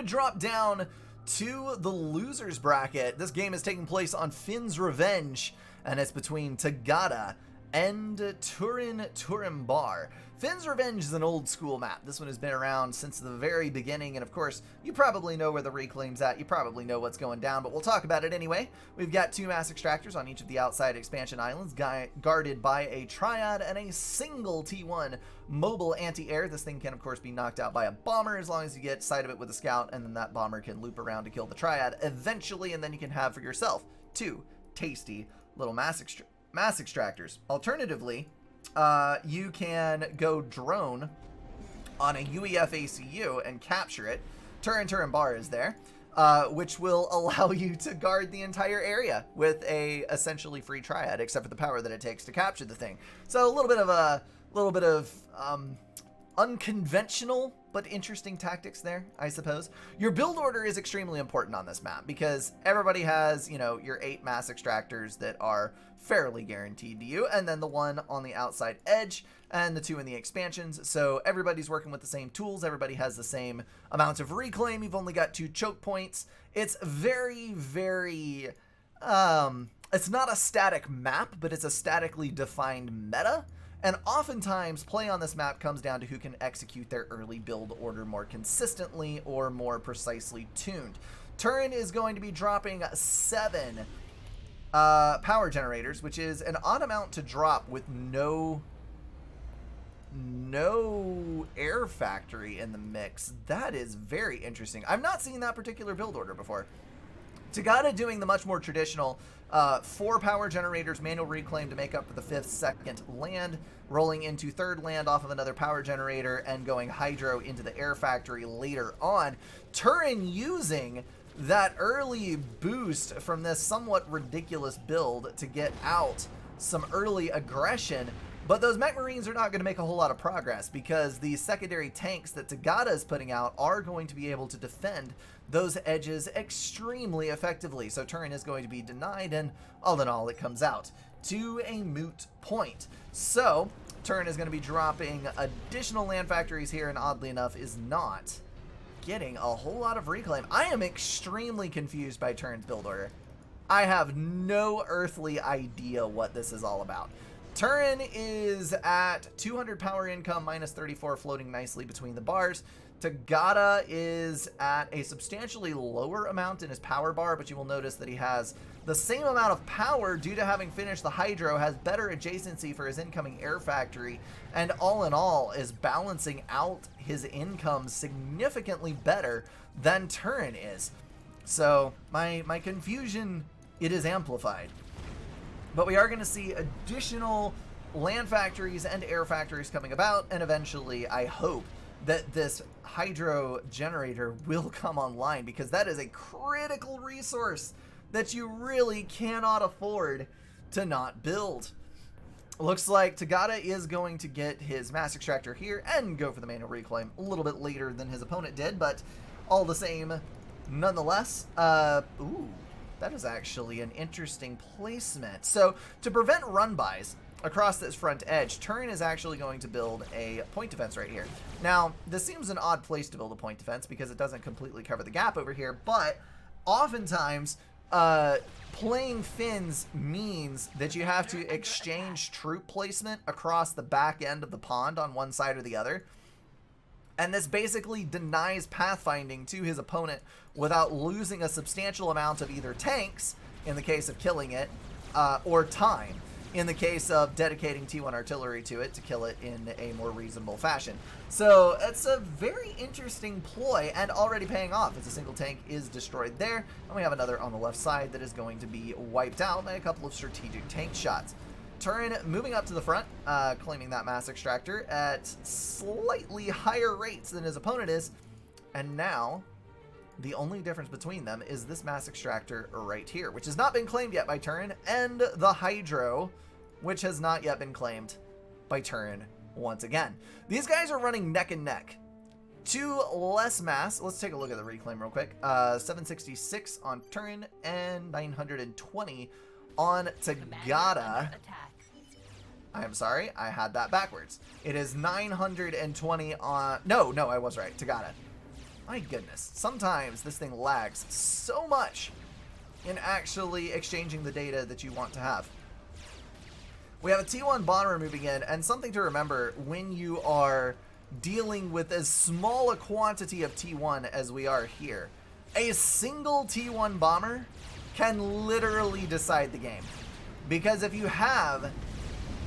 to drop down to the losers bracket. This game is taking place on Finn's Revenge, and it's between Tagada and Turin Turambar. Finn's Revenge is an old school map. This one has been around since the very beginning, and of course, you probably know where the reclaim's at. You probably know what's going down, but we'll talk about it anyway. We've got 2 mass extractors on each of the outside expansion islands, guarded by a triad and a single T1 mobile anti-air. This thing can, of course, be knocked out by a bomber as long as you get sight of it with a scout, and then that bomber can loop around to kill the triad eventually, and then you can have for yourself 2 tasty little mass extractors. Alternatively, you can go drone on a UEF ACU and capture it. Turambar is there, which will allow you to guard the entire area with a essentially free triad, except for the power that it takes to capture the thing. So a little bit of unconventional but interesting tactics there, I suppose. Your build order is extremely important on this map because everybody has, you know, your 8 mass extractors that are fairly guaranteed to you, and then the 1 on the outside edge and the 2 in the expansions. So everybody's working with the same tools. Everybody has the same amount of reclaim. You've only got 2 choke points. It's very, very, it's not a static map, but it's a statically defined meta. And oftentimes, play on this map comes down to who can execute their early build order more consistently or more precisely tuned. Turin is going to be dropping 7 power generators, which is an odd amount to drop with no air factory in the mix. That is very interesting. I've not seen that particular build order before. Tagada doing the much more traditional 4 power generators, manual reclaim to make up for the 5th, 2nd land, rolling into 3rd land off of another power generator, and going hydro into the air factory later on. Turin using that early boost from this somewhat ridiculous build to get out some early aggression. But those mech marines are not going to make a whole lot of progress because the secondary tanks that Tagada is putting out are going to be able to defend those edges extremely effectively. So Turin is going to be denied, and all in all, it comes out to a moot point. So Turin is going to be dropping additional land factories here, and oddly enough is not getting a whole lot of reclaim. I am extremely confused by Turin's build order. I have no earthly idea what this is all about. Turin is at 200 power income, minus 34, floating nicely between the bars. Tagada is at a substantially lower amount in his power bar, but you will notice that he has the same amount of power due to having finished the hydro, has better adjacency for his incoming air factory, and all in all is balancing out his income significantly better than Turin is. So my confusion, it is amplified. But we are going to see additional land factories and air factories coming about, and eventually I hope that this hydro generator will come online, because that is a critical resource that you really cannot afford to not build. Looks like Tagada is going to get his mass extractor here and go for the manual reclaim a little bit later than his opponent did, but all the same, nonetheless. Ooh, that is actually an interesting placement. So to prevent run-bys across this front edge, Turin is actually going to build a point defense right here. Now, this seems an odd place to build a point defense because it doesn't completely cover the gap over here, but oftentimes playing Finns means that you have to exchange troop placement across the back end of the pond on one side or the other. And this basically denies pathfinding to his opponent without losing a substantial amount of either tanks, in the case of killing it, or time, in the case of dedicating T1 artillery to it to kill it in a more reasonable fashion. So it's a very interesting ploy, and already paying off as a single tank is destroyed there, and we have another on the left side that is going to be wiped out by a couple of strategic tank shots. Turin moving up to the front, claiming that mass extractor at slightly higher rates than his opponent is, and now the only difference between them is this mass extractor right here, which has not been claimed yet by Turin, and the hydro, which has not yet been claimed by Turin once again. These guys are running neck and neck. 2 less mass. Let's take a look at the reclaim real quick. 766 on Turin and 920 on Tagada. I am sorry, I had that backwards. It is 920 on... No, I was right. Tagada. My goodness, sometimes this thing lags so much in actually exchanging the data that you want to have. We have a T1 bomber moving in, and something to remember when you are dealing with as small a quantity of T1 as we are here. A single T1 bomber can literally decide the game. Because if you have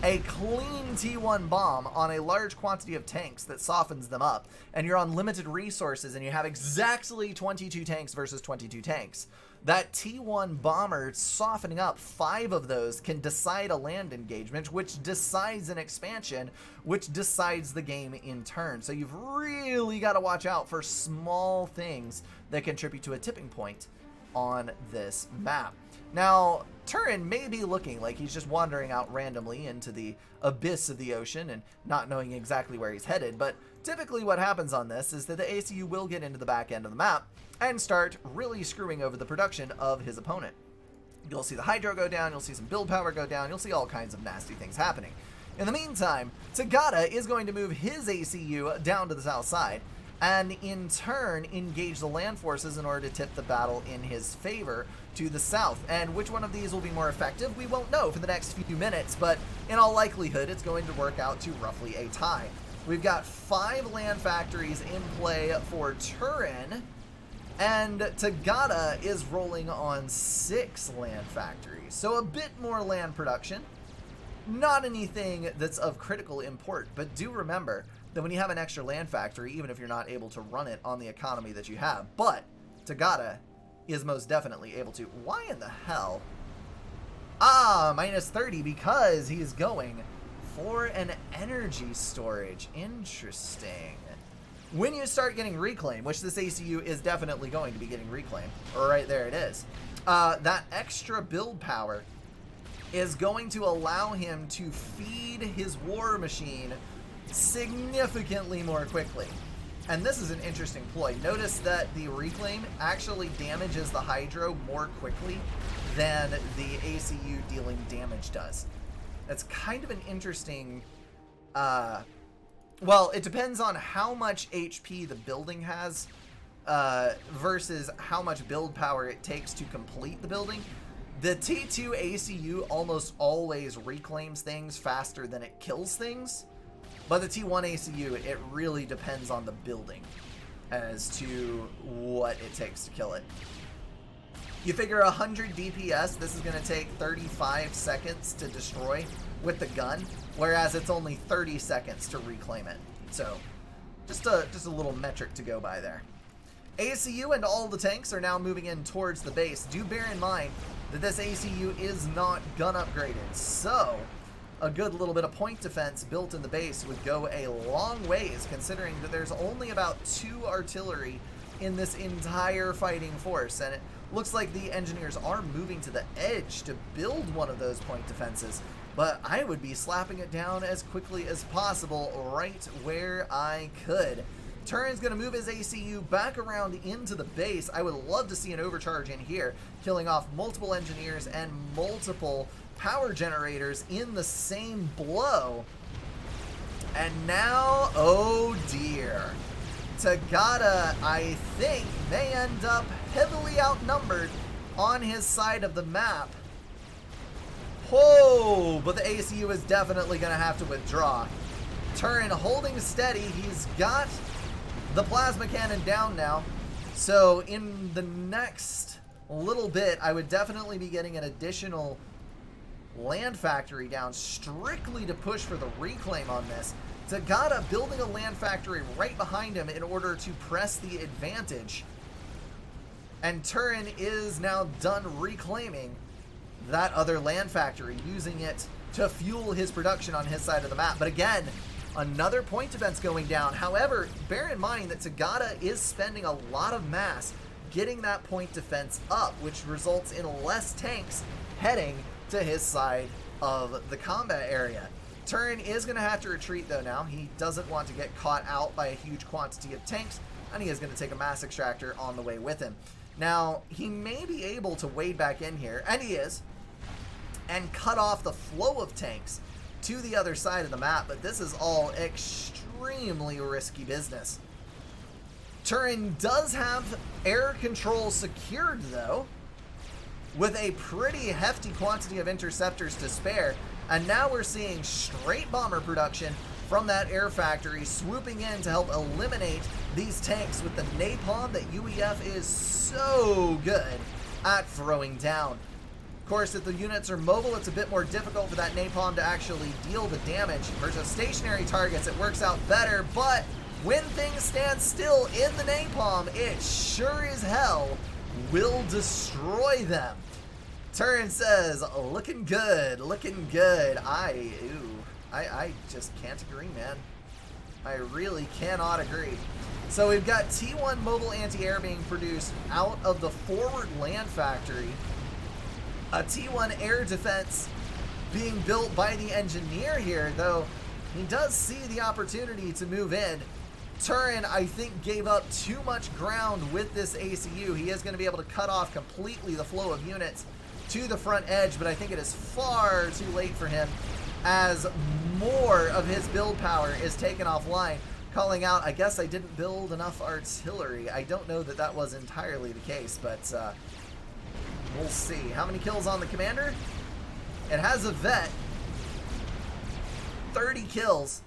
a clean T1 bomb on a large quantity of tanks that softens them up, and you're on limited resources and you have exactly 22 tanks versus 22 tanks, that T1 bomber softening up 5 of those can decide a land engagement, which decides an expansion, which decides the game in turn. So you've really got to watch out for small things that contribute to a tipping point on this map. Now, Turin may be looking like he's just wandering out randomly into the abyss of the ocean and not knowing exactly where he's headed, but typically what happens on this is that the ACU will get into the back end of the map and start really screwing over the production of his opponent. You'll see the hydro go down, you'll see some build power go down, you'll see all kinds of nasty things happening. In the meantime, Tagada is going to move his ACU down to the south side, and in turn engage the land forces in order to tip the battle in his favor to the south. And which one of these will be more effective, we won't know for the next few minutes, but in all likelihood it's going to work out to roughly a tie. We've got 5 land factories in play for Turin, and Tagada is rolling on 6 land factories. So a bit more land production. Not anything that's of critical import, but do remember that when you have an extra land factory, even if you're not able to run it on the economy that you have, but Tagada is most definitely able to. Why in the hell? Minus 30 because he's going for an energy storage. Interesting. When you start getting reclaim, which this ACU is definitely going to be getting reclaim, right there it is, that extra build power is going to allow him to feed his war machine significantly more quickly. And this is an interesting ploy. Notice that the reclaim actually damages the hydro more quickly than the ACU dealing damage does. That's kind of an interesting, well, it depends on how much HP the building has versus how much build power it takes to complete the building. The T2 ACU almost always reclaims things faster than it kills things, but the T1 ACU, it really depends on the building as to what it takes to kill it. You figure 100 DPS, this is going to take 35 seconds to destroy with the gun, whereas it's only 30 seconds to reclaim it. So, just a little metric to go by there. ACU and all the tanks are now moving in towards the base. Do bear in mind that this ACU is not gun upgraded, so a good little bit of point defense built in the base would go a long ways, considering that there's only about 2 artillery in this entire fighting force, and it looks like the engineers are moving to the edge to build one of those point defenses, but I would be slapping it down as quickly as possible right where I could. Turin's going to move his ACU back around into the base. I would love to see an overcharge in here, killing off multiple engineers and multiple power generators in the same blow. And now, oh dear, Tagada, I think, may end up heavily outnumbered on his side of the map. Whoa, but the ACU is definitely going to have to withdraw. Turin holding steady. He's got the plasma cannon down now. So in the next little bit, I would definitely be getting an additional land factory down strictly to push for the reclaim on this. Tagada building a land factory right behind him in order to press the advantage. And Turin is now done reclaiming that other land factory, using it to fuel his production on his side of the map. But again, another point defense going down. However, bear in mind that Tagada is spending a lot of mass getting that point defense up, which results in less tanks heading to his side of the combat area. Turin is going to have to retreat though now. He doesn't want to get caught out by a huge quantity of tanks, and he is going to take a mass extractor on the way with him. Now, he may be able to wade back in here, and he is, and cut off the flow of tanks to the other side of the map, but this is all extremely risky business. Turin does have air control secured, though, with a pretty hefty quantity of interceptors to spare. And now we're seeing straight bomber production from that air factory, swooping in to help eliminate these tanks with the napalm that UEF is so good at throwing down. Of course, if the units are mobile, it's a bit more difficult for that napalm to actually deal the damage. Versus stationary targets, it works out better, but when things stand still in the napalm, it sure as hell will destroy them. Turin says, looking good, looking good. I just can't agree, man. I really cannot agree. So we've got T1 mobile anti-air being produced out of the forward land factory. A T1 air defense being built by the engineer here, though he does see the opportunity to move in. Turin, I think, gave up too much ground with this ACU. He is going to be able to cut off completely the flow of units to the front edge, but I think it is far too late for him as more of his build power is taken offline. Calling out, I guess I didn't build enough artillery. I don't know that that was entirely the case, but we'll see. How many kills on the commander? It has a vet. 30 kills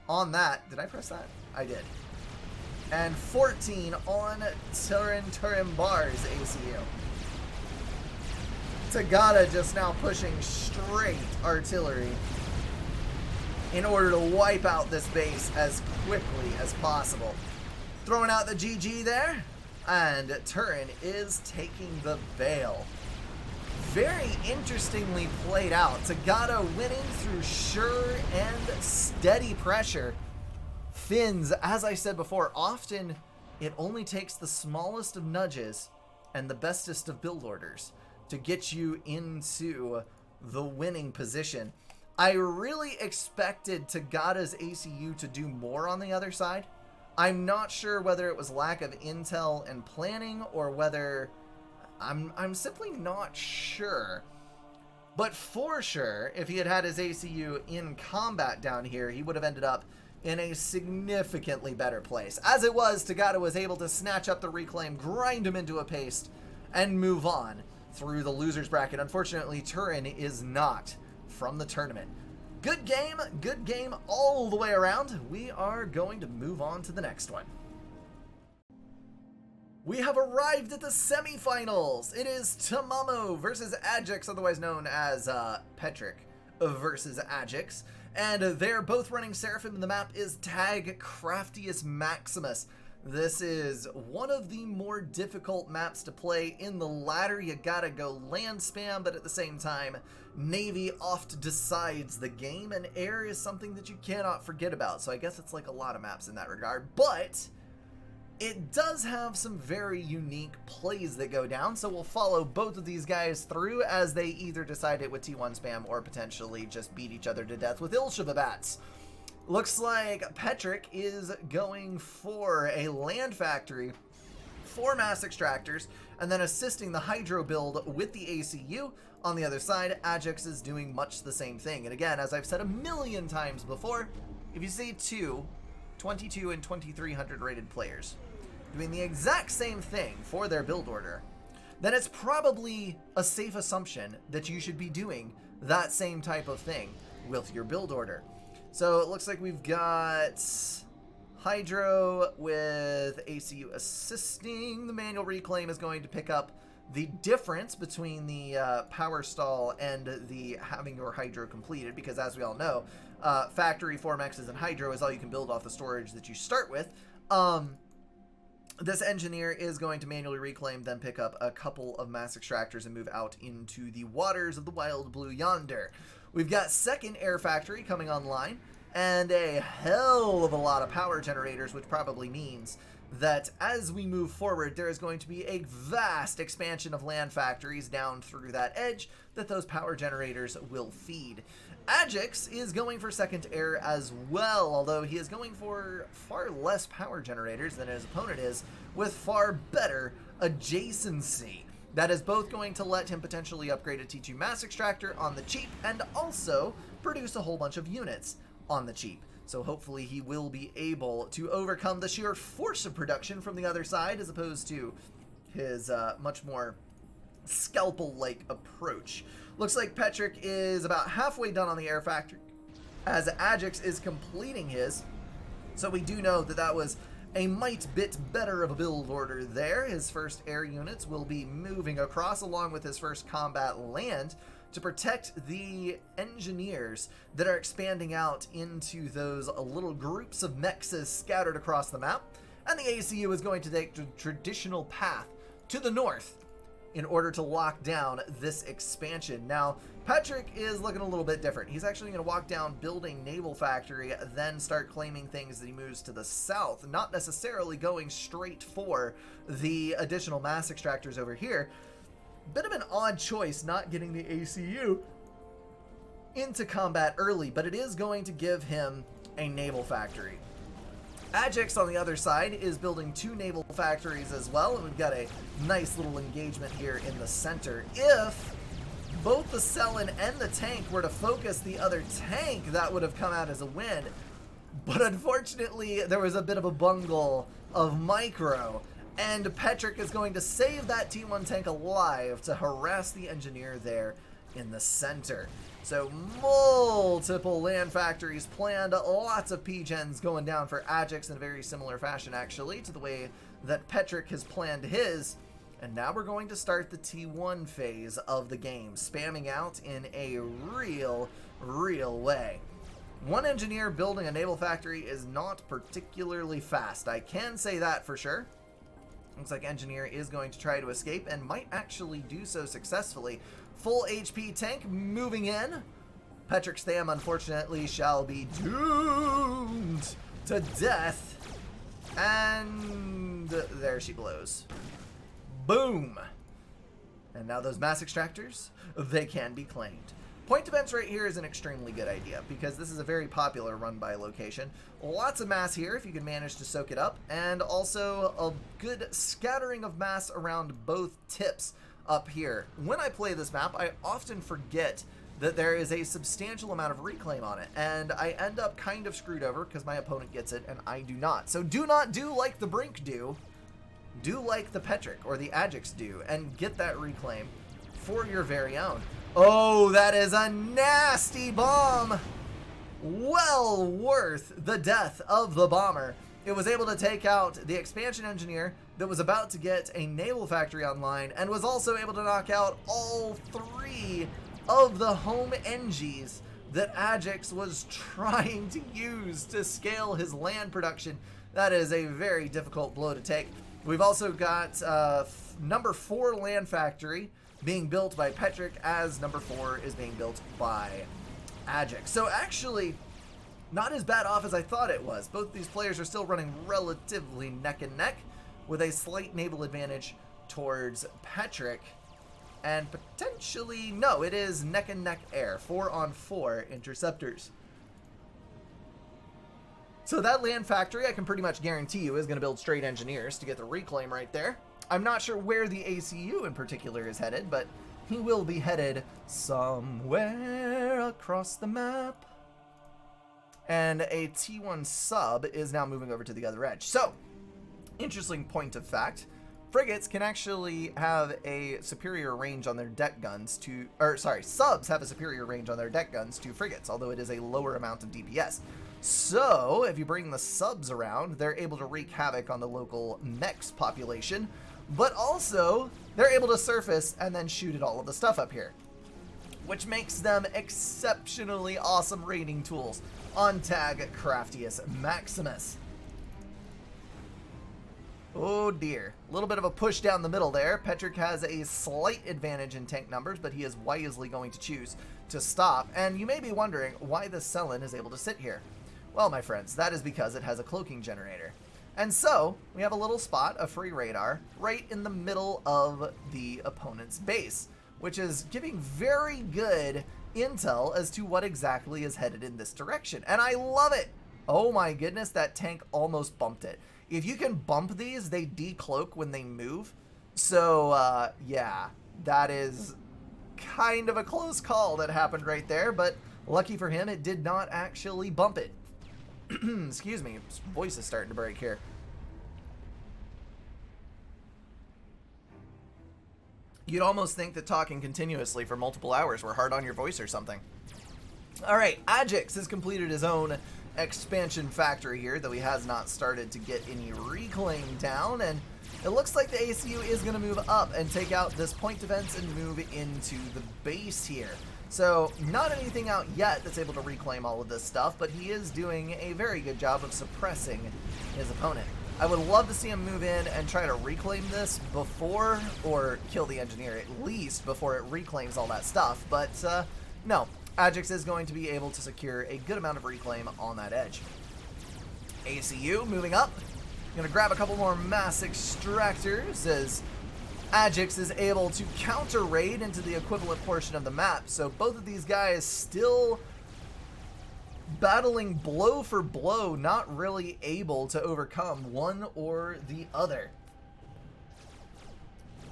on that. Did I press that? I did. And 14 on Turambar's ACU. Tagada just now pushing straight artillery in order to wipe out this base as quickly as possible. Throwing out the GG there, and Turin is taking the veil. Very interestingly played out. Tagada winning through sure and steady pressure. Finns, as I said before, often it only takes the smallest of nudges and the bestest of build orders to get you into the winning position. I really expected Tagada's ACU to do more on the other side. I'm not sure whether it was lack of intel and planning or whether I'm simply not sure. But for sure, if he had had his ACU in combat down here, he would have ended up in a significantly better place. As it was, Tagada was able to snatch up the reclaim, grind him into a paste, and move on through the loser's bracket. Unfortunately, Turin is not from the tournament. Good game all the way around. We are going to move on to the next one. We have arrived at the semifinals. It is Tamamo versus Adjective, otherwise known as Petric versus Adjective. And they're both running Seraphim, and the map is Tag Craftius Maximus. This is one of the more difficult maps to play. In the ladder, you gotta go land spam, but at the same time, Navy oft decides the game, and air is something that you cannot forget about. So I guess it's like a lot of maps in that regard, but it does have some very unique plays that go down, so we'll follow both of these guys through as they either decide it with T1 spam or potentially just beat each other to death with Ilshavabats. Looks like Petric is going for a land factory, 4 mass extractors, and then assisting the hydro build with the ACU. On the other side, Ajax is doing much the same thing. And again, as I've said a million times before, if you see 22 and 2300 rated players doing the exact same thing for their build order, then it's probably a safe assumption that you should be doing that same type of thing with your build order. So it looks like we've got Hydro with ACU assisting. The manual reclaim is going to pick up the difference between the power stall and the having your Hydro completed, because as we all know, factory 4maxes and Hydro is all you can build off the storage that you start with. This engineer is going to manually reclaim, then pick up a couple of mass extractors and move out into the waters of the wild blue yonder. We've got second air factory coming online, and a hell of a lot of power generators, which probably means that as we move forward, there is going to be a vast expansion of land factories down through that edge that those power generators will feed. Ajax is going for second air as well, although he is going for far less power generators than his opponent is, with far better adjacency. That is both going to let him potentially upgrade a T2 mass extractor on the cheap and also produce a whole bunch of units on the cheap. So hopefully he will be able to overcome the sheer force of production from the other side, as opposed to his much more scalpel-like approach. Looks like Petric is about halfway done on the air factory, as Ajax is completing his. So we do know that that was a mite bit better of a build order there. His first air units will be moving across along with his first combat land to protect the engineers that are expanding out into those little groups of mechs scattered across the map. And the ACU is going to take the traditional path to the north in order to lock down this expansion. Now, Petric is looking a little bit different. He's actually going to walk down building naval factory, then start claiming things that he moves to the south, not necessarily going straight for the additional mass extractors over here. Bit of an odd choice not getting the ACU into combat early, but it is going to give him a naval factory. Ajax on the other side is building 2 naval factories as well, and we've got a nice little engagement here in the center. If both the Cellin and the tank were to focus the other tank, that would have come out as a win. But unfortunately, there was a bit of a bungle of micro, and Petric is going to save that T1 tank alive to harass the engineer there in the center. So multiple land factories planned, lots of P-gens going down for Ajax in a very similar fashion actually to the way that Petric has planned his. And now we're going to start the T1 phase of the game, spamming out in a real way. One engineer building a naval factory is not particularly fast. I can say that for sure. Looks like engineer is going to try to escape and might actually do so successfully. Full HP tank moving in. Petric Stam, unfortunately, shall be doomed to death. And there she blows. Boom. And now those mass extractors, they can be claimed. Point defense right here is an extremely good idea because this is a very popular run-by location. Lots of mass here if you can manage to soak it up, and also a good scattering of mass around both tips up here. When I play this map, I often forget that there is a substantial amount of reclaim on it, and I end up kind of screwed over because my opponent gets it and I do not. So do not do like the Brink do. Do like the Petric or the Ajax do and get that reclaim for your very own. Oh, that is a nasty bomb. Well worth the death of the bomber. It was able to take out the expansion engineer that was about to get a naval factory online and was also able to knock out all 3 of the home NGs that Ajax was trying to use to scale his land production. That is a very difficult blow to take. We've also got number 4 land factory being built by Petric as number 4 is being built by Ajax. So actually, not as bad off as I thought it was. Both these players are still running relatively neck and neck with a slight naval advantage towards Petric. And potentially, no, it is neck and neck air. 4-on-4 interceptors. So that land factory, I can pretty much guarantee you, is going to build straight engineers to get the reclaim right there. I'm not sure where the ACU in particular is headed, but he will be headed somewhere across the map. And a T1 sub is now moving over to the other edge. So, interesting point of fact, frigates can actually have a superior range on their deck guns to, subs have a superior range on their deck guns to frigates, although it is a lower amount of DPS. So, if you bring the subs around, they're able to wreak havoc on the local mechs population, but also, they're able to surface and then shoot at all of the stuff up here, which makes them exceptionally awesome raiding tools on Tag Craftius Maximus. Oh dear, a little bit of a push down the middle there. Petric has a slight advantage in tank numbers, but he is wisely going to choose to stop. And you may be wondering why the Cellin is able to sit here. Well, my friends, that is because it has a cloaking generator. And so, we have a little spot of free radar right in the middle of the opponent's base, which is giving very good intel as to what exactly is headed in this direction. And I love it! Oh my goodness, that tank almost bumped it. If you can bump these, they decloak when they move. So, yeah, that is kind of a close call that happened right there, but lucky for him, it did not actually bump it. Excuse me, voice is starting to break here. You'd almost think that talking continuously for multiple hours were hard on your voice or something. Alright, Ajax has completed his own expansion factory here, though he has not started to get any reclaim down, and it looks like the ACU is going to move up and take out this point defense and move into the base here. So, not anything out yet that's able to reclaim all of this stuff, but he is doing a very good job of suppressing his opponent. I would love to see him move in and try to reclaim this before, or kill the engineer at least before it reclaims all that stuff, but no. Ajax is going to be able to secure a good amount of reclaim on that edge. ACU moving up. Going to grab a couple more mass extractors as Ajax is able to counter raid into the equivalent portion of the map. So both of these guys still battling blow for blow, not really able to overcome one or the other.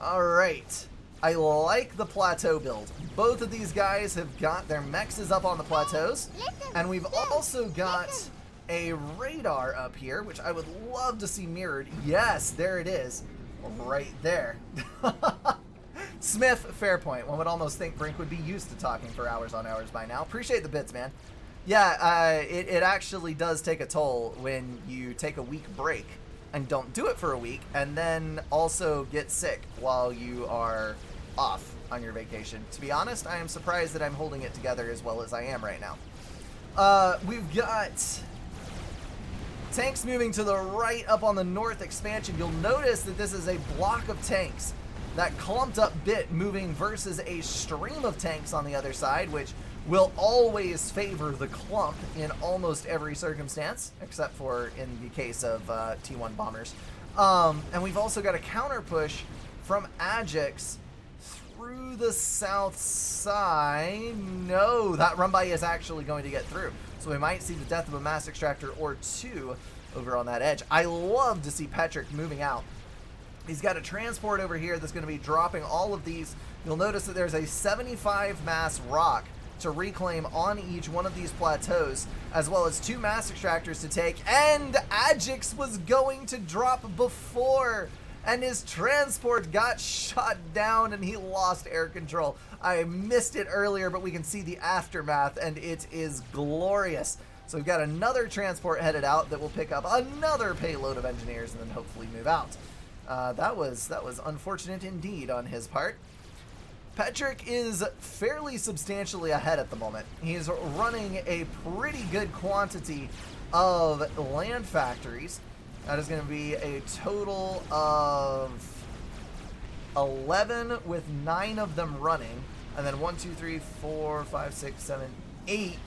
Alright. I like the plateau build. Both of these guys have got their mexes up on the plateaus. And we've also got a radar up here, which I would love to see mirrored. Yes, there it is. Right there. Smith, fair point. One would almost think Brink would be used to talking for hours on hours by now. Appreciate the bits, man. Yeah, it actually does take a toll when you take a week break and don't do it for a week, and then also get sick while you are off on your vacation. To be honest, I am surprised that I'm holding it together as well as I am right now. We've got tanks moving to the right up on the north expansion. You'll notice that this is a block of tanks, that clumped up bit moving versus a stream of tanks on the other side, which will always favor the clump in almost every circumstance, except for in the case of T1 bombers. And we've also got a counter push from Ajax through the south side. No, that run by is actually going to get through. So we might see the death of a mass extractor or two over on that edge. I love to see Petric moving out. He's got a transport over here that's going to be dropping all of these. You'll notice that there's a 75 mass rock to reclaim on each one of these plateaus, as well as 2 mass extractors to take, and Ajax was going to drop before, and his transport got shot down and he lost air control. I missed it earlier, but we can see the aftermath, and it is glorious. So we've got another transport headed out that will pick up another payload of engineers and then hopefully move out. That was unfortunate indeed on his part. Petric is fairly substantially ahead at the moment. He's running a pretty good quantity of land factories. That is going to be a total of 11 with 9 of them running. And then 1, 2, 3, 4, 5, 6, 7, 8.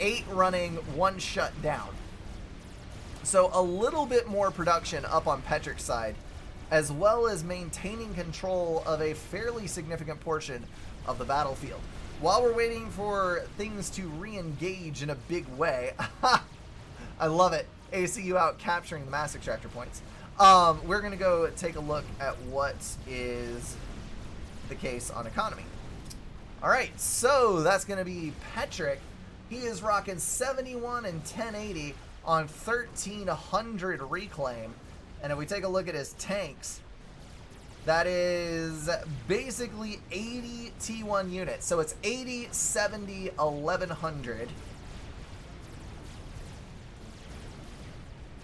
8 running, 1 shut down. So a little bit more production up on Petric's side, as well as maintaining control of a fairly significant portion of the battlefield. While we're waiting for things to re-engage in a big way, I love it, ACU out capturing the mass extractor points. We're going to go take a look at what is the case on economy. Alright, so that's going to be Petric. He is rocking 71 and 1080 on 1300 reclaim. And if we take a look at his tanks, that is basically 80 T1 units. So it's 80, 70, 1100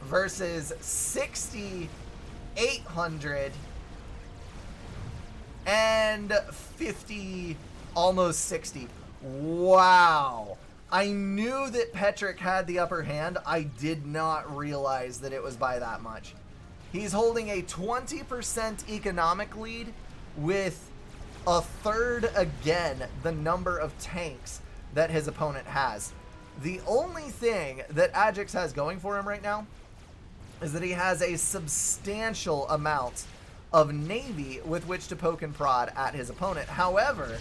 versus 60, 800 and 50, almost 60. Wow. I knew that Petric had the upper hand. I did not realize that it was by that much. He's holding a 20% economic lead with a third again the number of tanks that his opponent has. The only thing that Ajax has going for him right now is that he has a substantial amount of navy with which to poke and prod at his opponent. However,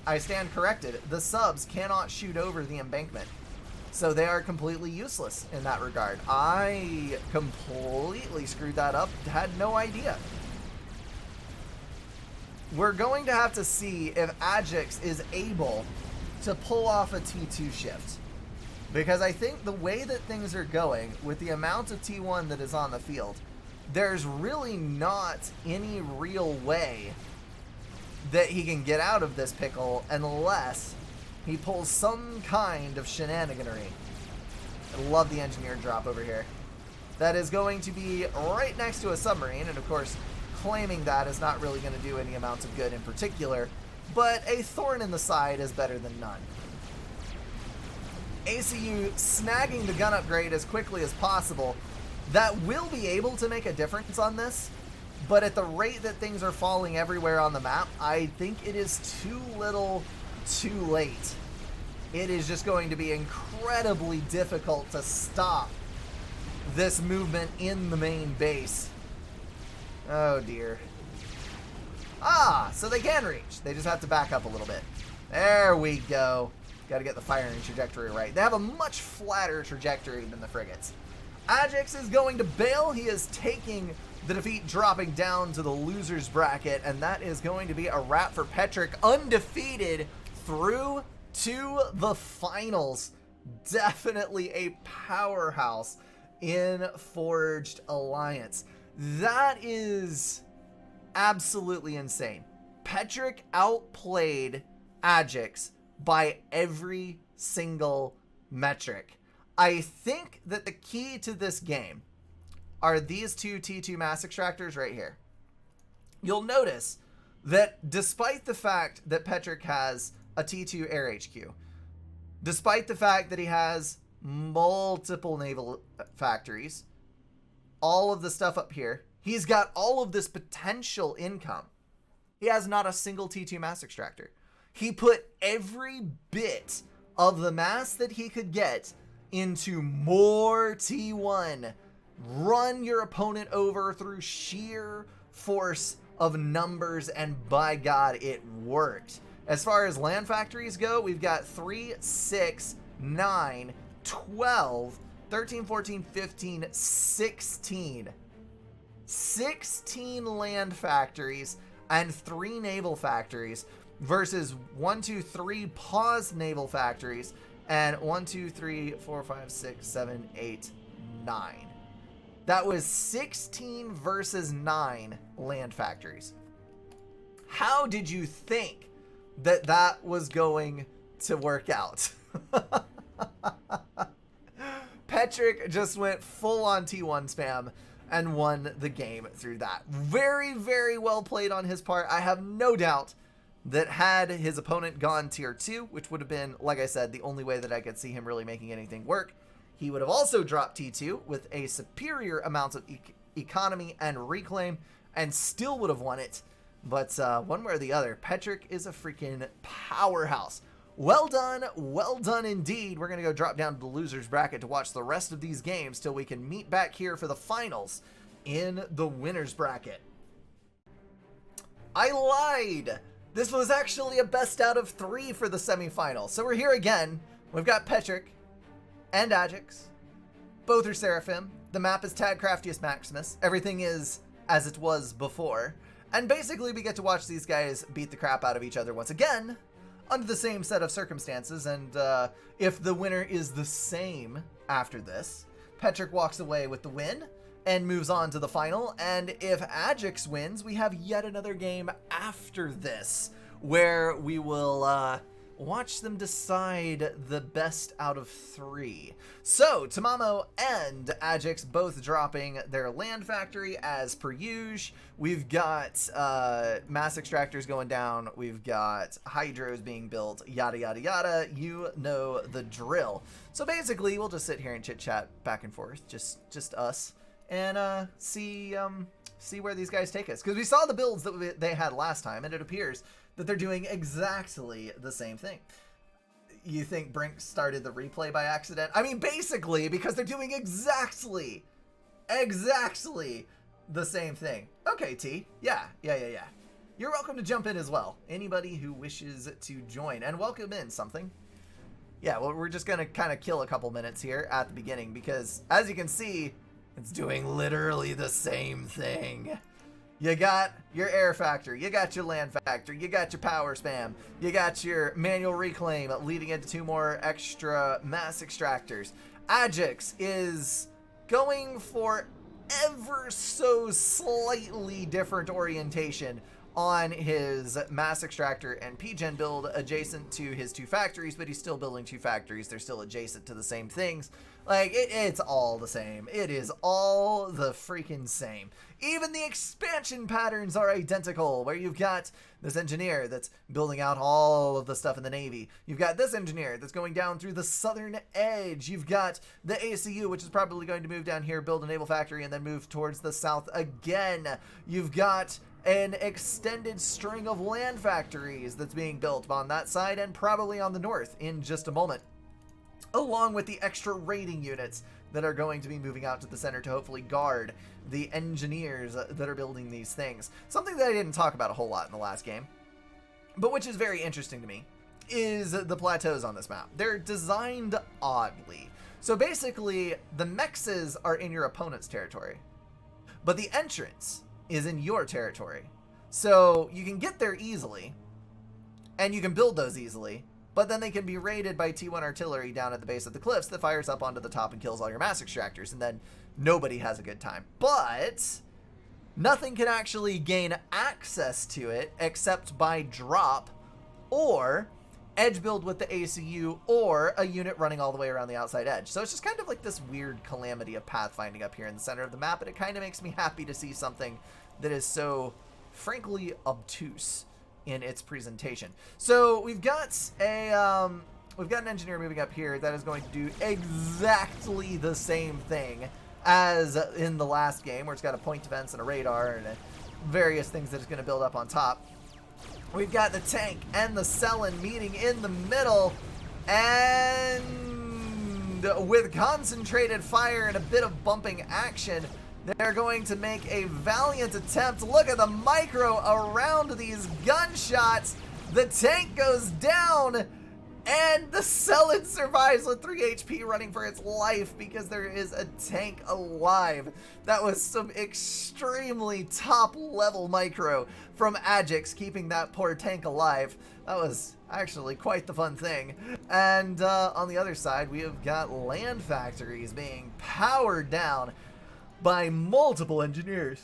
I stand corrected. The subs cannot shoot over the embankment. So they are completely useless in that regard. I completely screwed that up. Had no idea. We're going to have to see if Ajax is able to pull off a T2 shift. Because I think the way that things are going, with the amount of T1 that is on the field, there's really not any real way that he can get out of this pickle unless he pulls some kind of shenaniganery. I love the engineered drop over here. That is going to be right next to a submarine, and of course, claiming that is not really going to do any amounts of good in particular, but a thorn in the side is better than none. ACU snagging the gun upgrade as quickly as possible. That will be able to make a difference on this, but at the rate that things are falling everywhere on the map, I think it is too little, too late. It is just going to be incredibly difficult to stop this movement in the main base. Oh dear. Ah, so they can reach. They just have to back up a little bit. There we go. Got to get the firing trajectory right. They have a much flatter trajectory than the frigates. Ajax is going to bail. He is taking the defeat, dropping down to the loser's bracket, and that is going to be a wrap for Petric, undefeated through to the finals. Definitely a powerhouse in Forged Alliance. That is absolutely insane. Petric outplayed Ajax by every single metric. I think that the key to this game are these two T2 mass extractors right here. You'll notice that despite the fact that Petric has a T2 air HQ, despite the fact that he has multiple naval factories, all of the stuff up here, he's got all of this potential income. He has not a single T2 mass extractor. He put every bit of the mass that he could get into more T1. Run your opponent over through sheer force of numbers, and by God, it worked. As far as land factories go, we've got 3, 6, 9, 12, 13, 14, 15, 16. 16 land factories and 3 naval factories versus 1, 2, 3 paused naval factories and 1, 2, 3, 4, 5, 6, 7, 8, 9. That was 16 versus 9 land factories. How did you think that that was going to work out? Petric just went full on T1 spam and won the game through that. Very, very well played on his part. I have no doubt that had his opponent gone tier 2, which would have been, like I said, the only way that I could see him really making anything work, he would have also dropped T2 with a superior amount of economy and reclaim and still would have won it. But one way or the other, Petric is a freaking powerhouse. Well done indeed. We're going to go drop down to the loser's bracket to watch the rest of these games till we can meet back here for the finals in the winner's bracket. I lied. This was actually a best out of 3 for the semifinal. So we're here again. We've got Petric and Ajax. Both are Seraphim. The map is Tag Craftiest Maximus. Everything is as it was before. And basically we get to watch these guys beat the crap out of each other once again under the same set of circumstances. And if the winner is the same after this, Petric walks away with the win and moves on to the final. And if Ajax wins, we have yet another game after this where we will watch them decide the best out of 3. So Tamamo and Ajax both dropping their land factory as per usual. We've got mass extractors going down. We've got hydros being built, yada yada yada. You know the drill. So basically we'll just sit here and chit chat back and forth, just us, and see where these guys take us, because we saw the builds that they had last time, and it appears that they're doing exactly the same thing. You think Brink started the replay by accident? I mean, basically, because they're doing exactly the same thing. Okay, T. Yeah. You're welcome to jump in as well. Anybody who wishes to join. And welcome in, something. Yeah, well, we're just going to kind of kill a couple minutes here at the beginning, because as you can see, it's doing literally the same thing. You got your air factory, you got your land factory, you got your power spam, you got your manual reclaim leading into 2 more extra mass extractors. Ajax is going for ever so slightly different orientation on his mass extractor and PGen build adjacent to his 2 factories, but he's still building 2 factories. They're still adjacent to the same things. Like, it's all the same. It is all the freaking same. Even the expansion patterns are identical, where you've got this engineer that's building out all of the stuff in the Navy. You've got this engineer that's going down through the southern edge. You've got the ACU, which is probably going to move down here, build a naval factory, and then move towards the south again. You've got an extended string of land factories that's being built on that side and probably on the north in just a moment, along with the extra raiding units that are going to be moving out to the center to hopefully guard the engineers that are building these things. Something that I didn't talk about a whole lot in the last game, but which is very interesting to me, is the plateaus on this map. They're designed oddly. So basically, the mexes are in your opponent's territory, but the entrance is in your territory. So you can get there easily, and you can build those easily, but then they can be raided by T1 artillery down at the base of the cliffs that fires up onto the top and kills all your mass extractors, and then nobody has a good time. But nothing can actually gain access to it except by drop or edge build with the ACU or a unit running all the way around the outside edge. So it's just kind of like this weird calamity of pathfinding up here in the center of the map, and it kind of makes me happy to see something that is so frankly obtuse in its presentation. So we've got an engineer moving up here that is going to do exactly the same thing as in the last game, where it's got a point defense and a radar and various things that it's going to build up on top. We've got the tank and the Cellin meeting in the middle, and with concentrated fire and a bit of bumping action, they're going to make a valiant attempt. Look at the micro around these gunshots. The tank goes down, and the Cellin survives with 3 HP running for its life because there is a tank alive. That was some extremely top-level micro from Ajax, keeping that poor tank alive. That was actually quite the fun thing. And on the other side, we have got land factories being powered down by multiple engineers.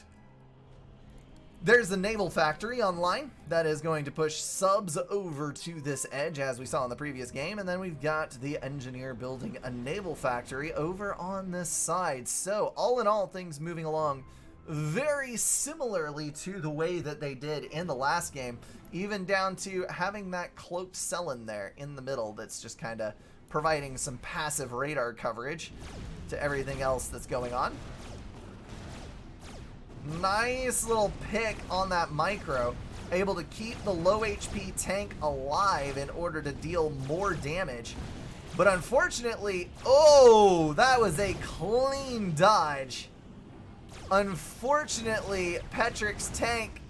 There's the naval factory online that is going to push subs over to this edge, as we saw in the previous game, and then we've got the engineer building a naval factory over on this side. So all in all, things moving along very similarly to the way that they did in the last game, even down to having that cloaked Cellin there in the middle that's just kind of providing some passive radar coverage to everything else that's going on. Nice little pick on that micro, able to keep the low HP tank alive in order to deal more damage. But unfortunately, oh, that was a clean dodge. Unfortunately, Petric's tank,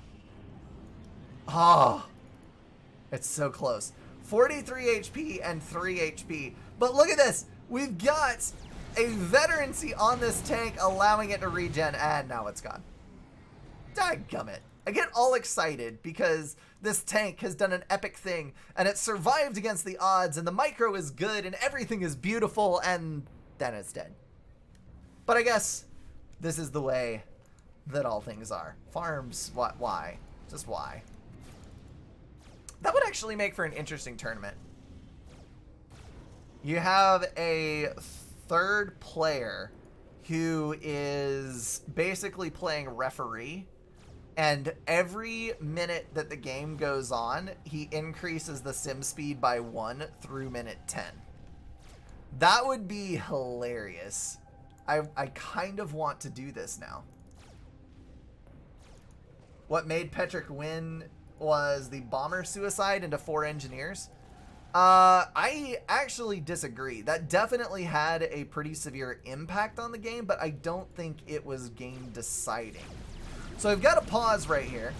it's so close. 43 HP and 3 HP. But look at this. We've got a veterancy on this tank, allowing it to regen, and now it's gone. Dadgummit. I get all excited because this tank has done an epic thing, and it survived against the odds, and the micro is good, and everything is beautiful, and then it's dead. But I guess this is the way that all things are. Farms, what? Why? Just why? That would actually make for an interesting tournament. You have a third player who is basically playing referee, and every minute that the game goes on, he increases the sim speed by 1 through minute 10. That would be hilarious. I kind of want to do this now. What made Petric win was the bomber suicide into 4 engineers. I actually disagree. That definitely had a pretty severe impact on the game, but I don't think it was game deciding. So I've got a pause right here.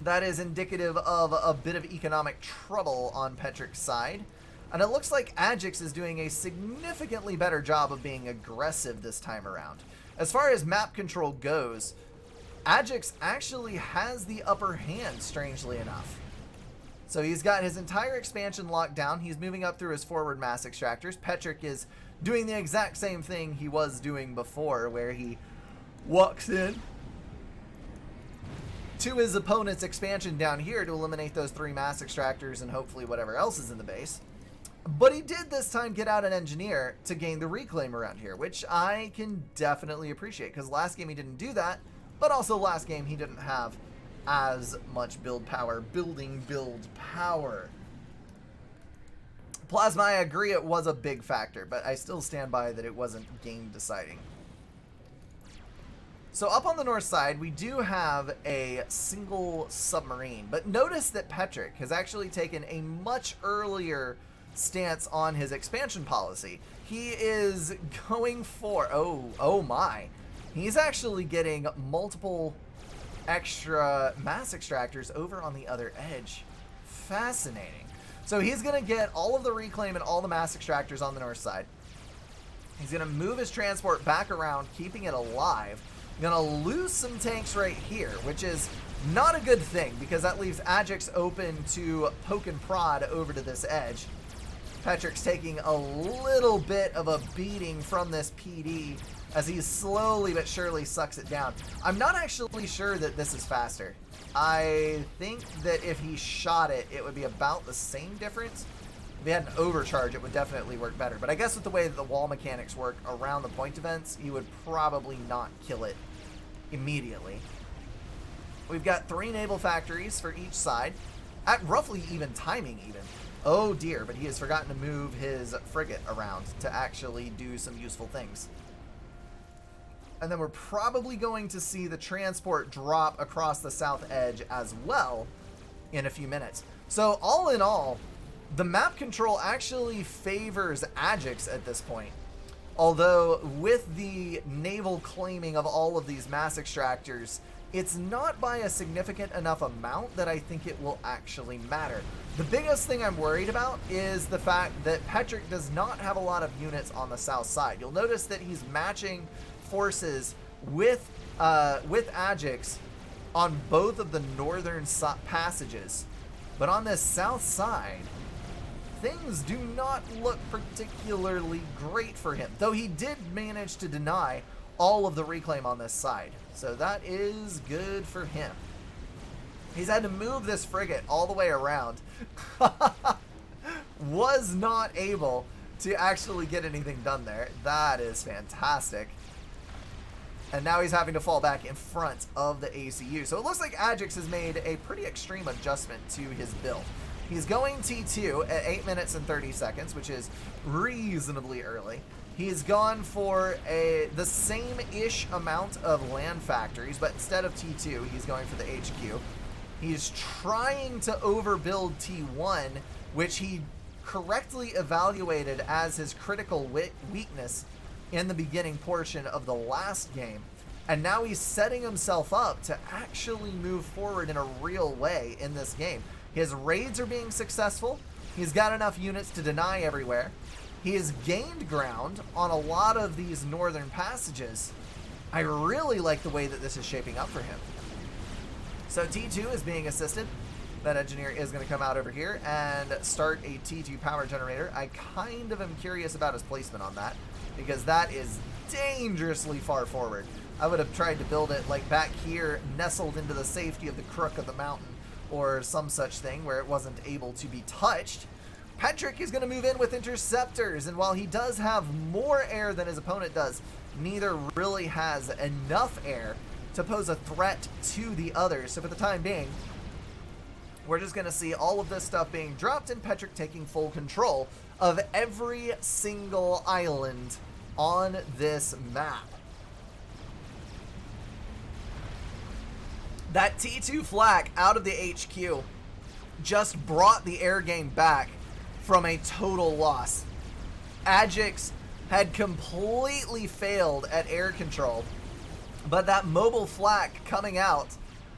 That is indicative of a bit of economic trouble on Petric's side. And it looks like Ajax is doing a significantly better job of being aggressive this time around. As far as map control goes, Adjective actually has the upper hand, strangely enough. So he's got his entire expansion locked down. He's moving up through his forward mass extractors. Petric is doing the exact same thing he was doing before, where he walks in to his opponent's expansion down here to eliminate those 3 mass extractors and hopefully whatever else is in the base. But he did this time get out an engineer to gain the reclaim around here, which I can definitely appreciate, because last game he didn't do that, but also last game he didn't have as much build power. Build power. Plasma, I agree, it was a big factor, but I still stand by that it wasn't game deciding. So up on the north side, we do have a single submarine, but notice that Petric has actually taken a much earlier stance on his expansion policy. He is going for, oh my, he's actually getting multiple extra mass extractors over on the other edge. Fascinating. So he's going to get all of the reclaim and all the mass extractors on the north side. He's going to move his transport back around, keeping it alive. Going to lose some tanks right here, which is not a good thing, because that leaves Adjective open to poke and prod over to this edge. Petric's taking a little bit of a beating from this PD as he slowly but surely sucks it down. I'm not actually sure that this is faster. I think that if he shot it, it would be about the same difference. If he had an overcharge, it would definitely work better. But I guess with the way that the wall mechanics work around the point events, he would probably not kill it immediately. We've got 3 naval factories for each side at roughly even timing even. Oh dear, but he has forgotten to move his frigate around to actually do some useful things. And then we're probably going to see the transport drop across the south edge as well in a few minutes. So all in all, the map control actually favors Adjective at this point. Although with the naval claiming of all of these mass extractors, it's not by a significant enough amount that I think it will actually matter. The biggest thing I'm worried about is the fact that Petric does not have a lot of units on the south side. You'll notice that he's matching forces with Adjective on both of the northern passages. But on this south side, things do not look particularly great for him. Though he did manage to deny all of the reclaim on this side. So that is good for him. He's had to move this frigate all the way around. Was not able to actually get anything done there. That is fantastic. And now he's having to fall back in front of the ACU. So it looks like Adjective has made a pretty extreme adjustment to his build. He's going T2 at 8 minutes and 30 seconds, which is reasonably early. He's gone for the same-ish amount of land factories, but instead of T2, he's going for the HQ. He's trying to overbuild T1, which he correctly evaluated as his critical weakness in the beginning portion of the last game. And now he's setting himself up to actually move forward in a real way in this game. His raids are being successful. He's got enough units to deny everywhere. He has gained ground on a lot of these northern passages. I really like the way that this is shaping up for him. So T2 is being assisted. That engineer is going to come out over here and start a T2 power generator. I kind of am curious about his placement on that, because that is dangerously far forward. I would have tried to build it like back here, nestled into the safety of the crook of the mountain, or some such thing where it wasn't able to be touched. Petric is going to move in with interceptors, and while he does have more air than his opponent does, neither really has enough air to pose a threat to the others. So for the time being, we're just going to see all of this stuff being dropped and Petric taking full control of every single island on this map. That T2 flak out of the HQ just brought the air game back from a total loss. Adjective had completely failed at air control, but that mobile flak coming out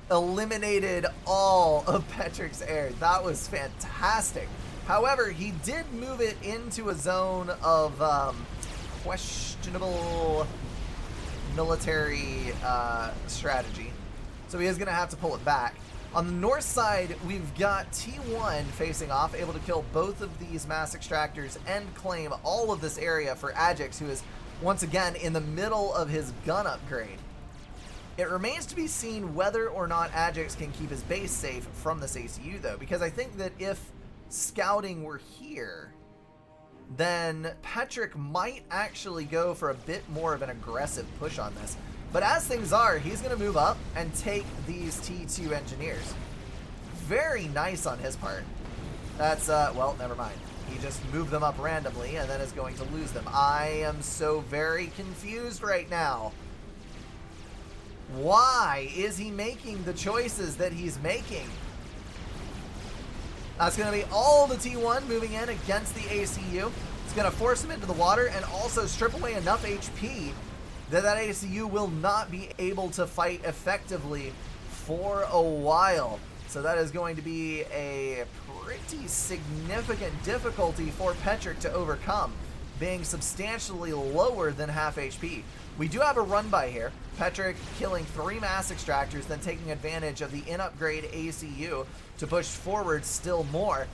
eliminated all of Petric's air. That was fantastic. However, he did move it into a zone of questionable military strategy. so he is going to have to pull it back. On the north side, we've got T1 facing off, able to kill both of these mass extractors and claim all of this area for Adjective, who is once again in the middle of his gun upgrade. It remains to be seen whether or not Adjective can keep his base safe from this ACU, though, because I think that if scouting were here, then Petric might actually go for a bit more of an aggressive push on this. But as things are, he's going to move up and take these T2 engineers. Very nice on his part. That's, well, never mind. He just moved them up randomly and then is going to lose them. I am so very confused right now. Why is he making the choices that he's making? That's going to be all the T1 moving in against the ACU. It's going to force him into the water and also strip away enough HP that ACU will not be able to fight effectively for a while. So that is going to be a pretty significant difficulty for Petric to overcome, being substantially lower than half HP. We do have a run by here. Petric killing 3 mass extractors, then taking advantage of the in-upgrade ACU to push forward still more.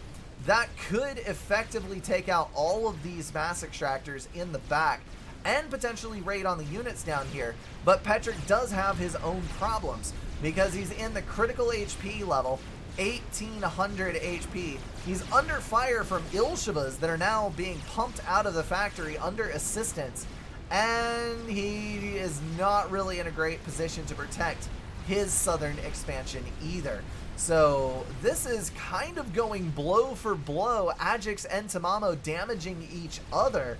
That could effectively take out all of these mass extractors in the back and potentially raid on the units down here. But Petric does have his own problems because he's in the critical HP level, 1800 HP. He's under fire from Ilshivas that are now being pumped out of the factory under assistance, and he is not really in a great position to protect his southern expansion either. So this is kind of going blow for blow, Adjective and Tamamo damaging each other.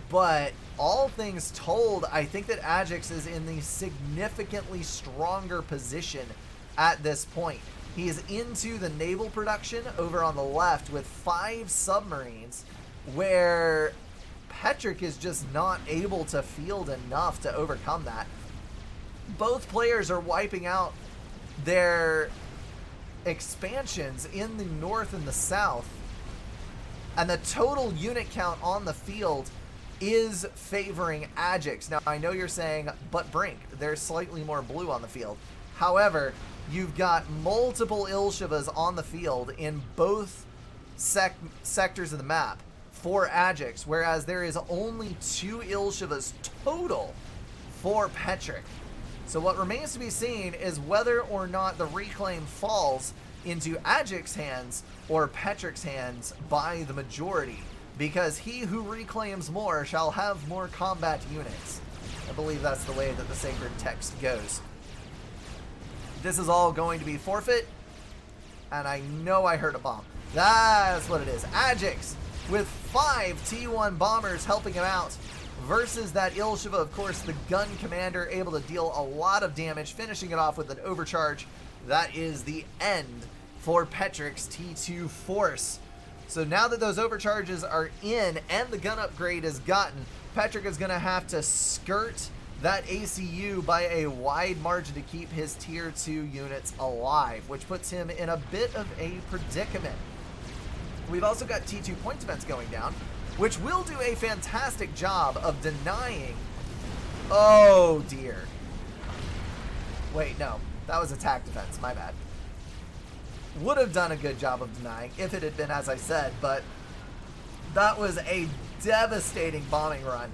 But all things told, I think that Adjective is in the significantly stronger position at this point. He is into the naval production over on the left with 5 submarines, where Petric is just not able to field enough to overcome that. Both players are wiping out their expansions in the north and the south, and the total unit count on the field is favoring Adjective. Now, I know you're saying, but Brink, there's slightly more blue on the field. However, you've got multiple Ilshivas on the field in both sectors of the map for Adjective, whereas there is only 2 Ilshivas total for Petric. So what remains to be seen is whether or not the reclaim falls into Adjective's hands or Petric's hands by the majority, because he who reclaims more shall have more combat units. I believe that's the way that the sacred text goes. This is all going to be forfeit, and I know I heard a bomb. That's what it is. Adjectives with 5 T1 bombers helping him out versus that Ilshiva, of course, the gun commander, able to deal a lot of damage, finishing it off with an overcharge. That is the end for Petric's T2 force. So now that those overcharges are in and the gun upgrade is gotten, Petric is going to have to skirt that ACU by a wide margin to keep his tier 2 units alive, which puts him in a bit of a predicament. We've also got T2 point defense going down, which will do a fantastic job of denying. Oh dear. Wait, no, that was attack defense, my bad. Would have done a good job of denying if it had been as I said, but that was a devastating bombing run.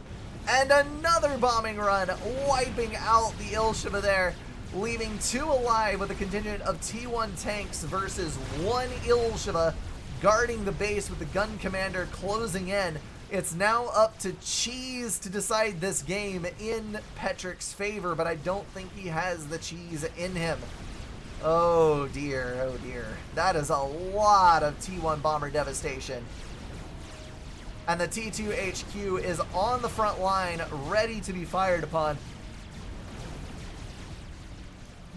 And another bombing run, wiping out the Ilshiva there, leaving 2 alive with a contingent of T1 tanks versus 1 Ilshiva guarding the base with the gun commander closing in. It's now up to Cheese to decide this game in Petric's favor, but I don't think he has the cheese in him. Oh dear, oh dear. That is a lot of T1 bomber devastation. And the T2 HQ is on the front line, ready to be fired upon.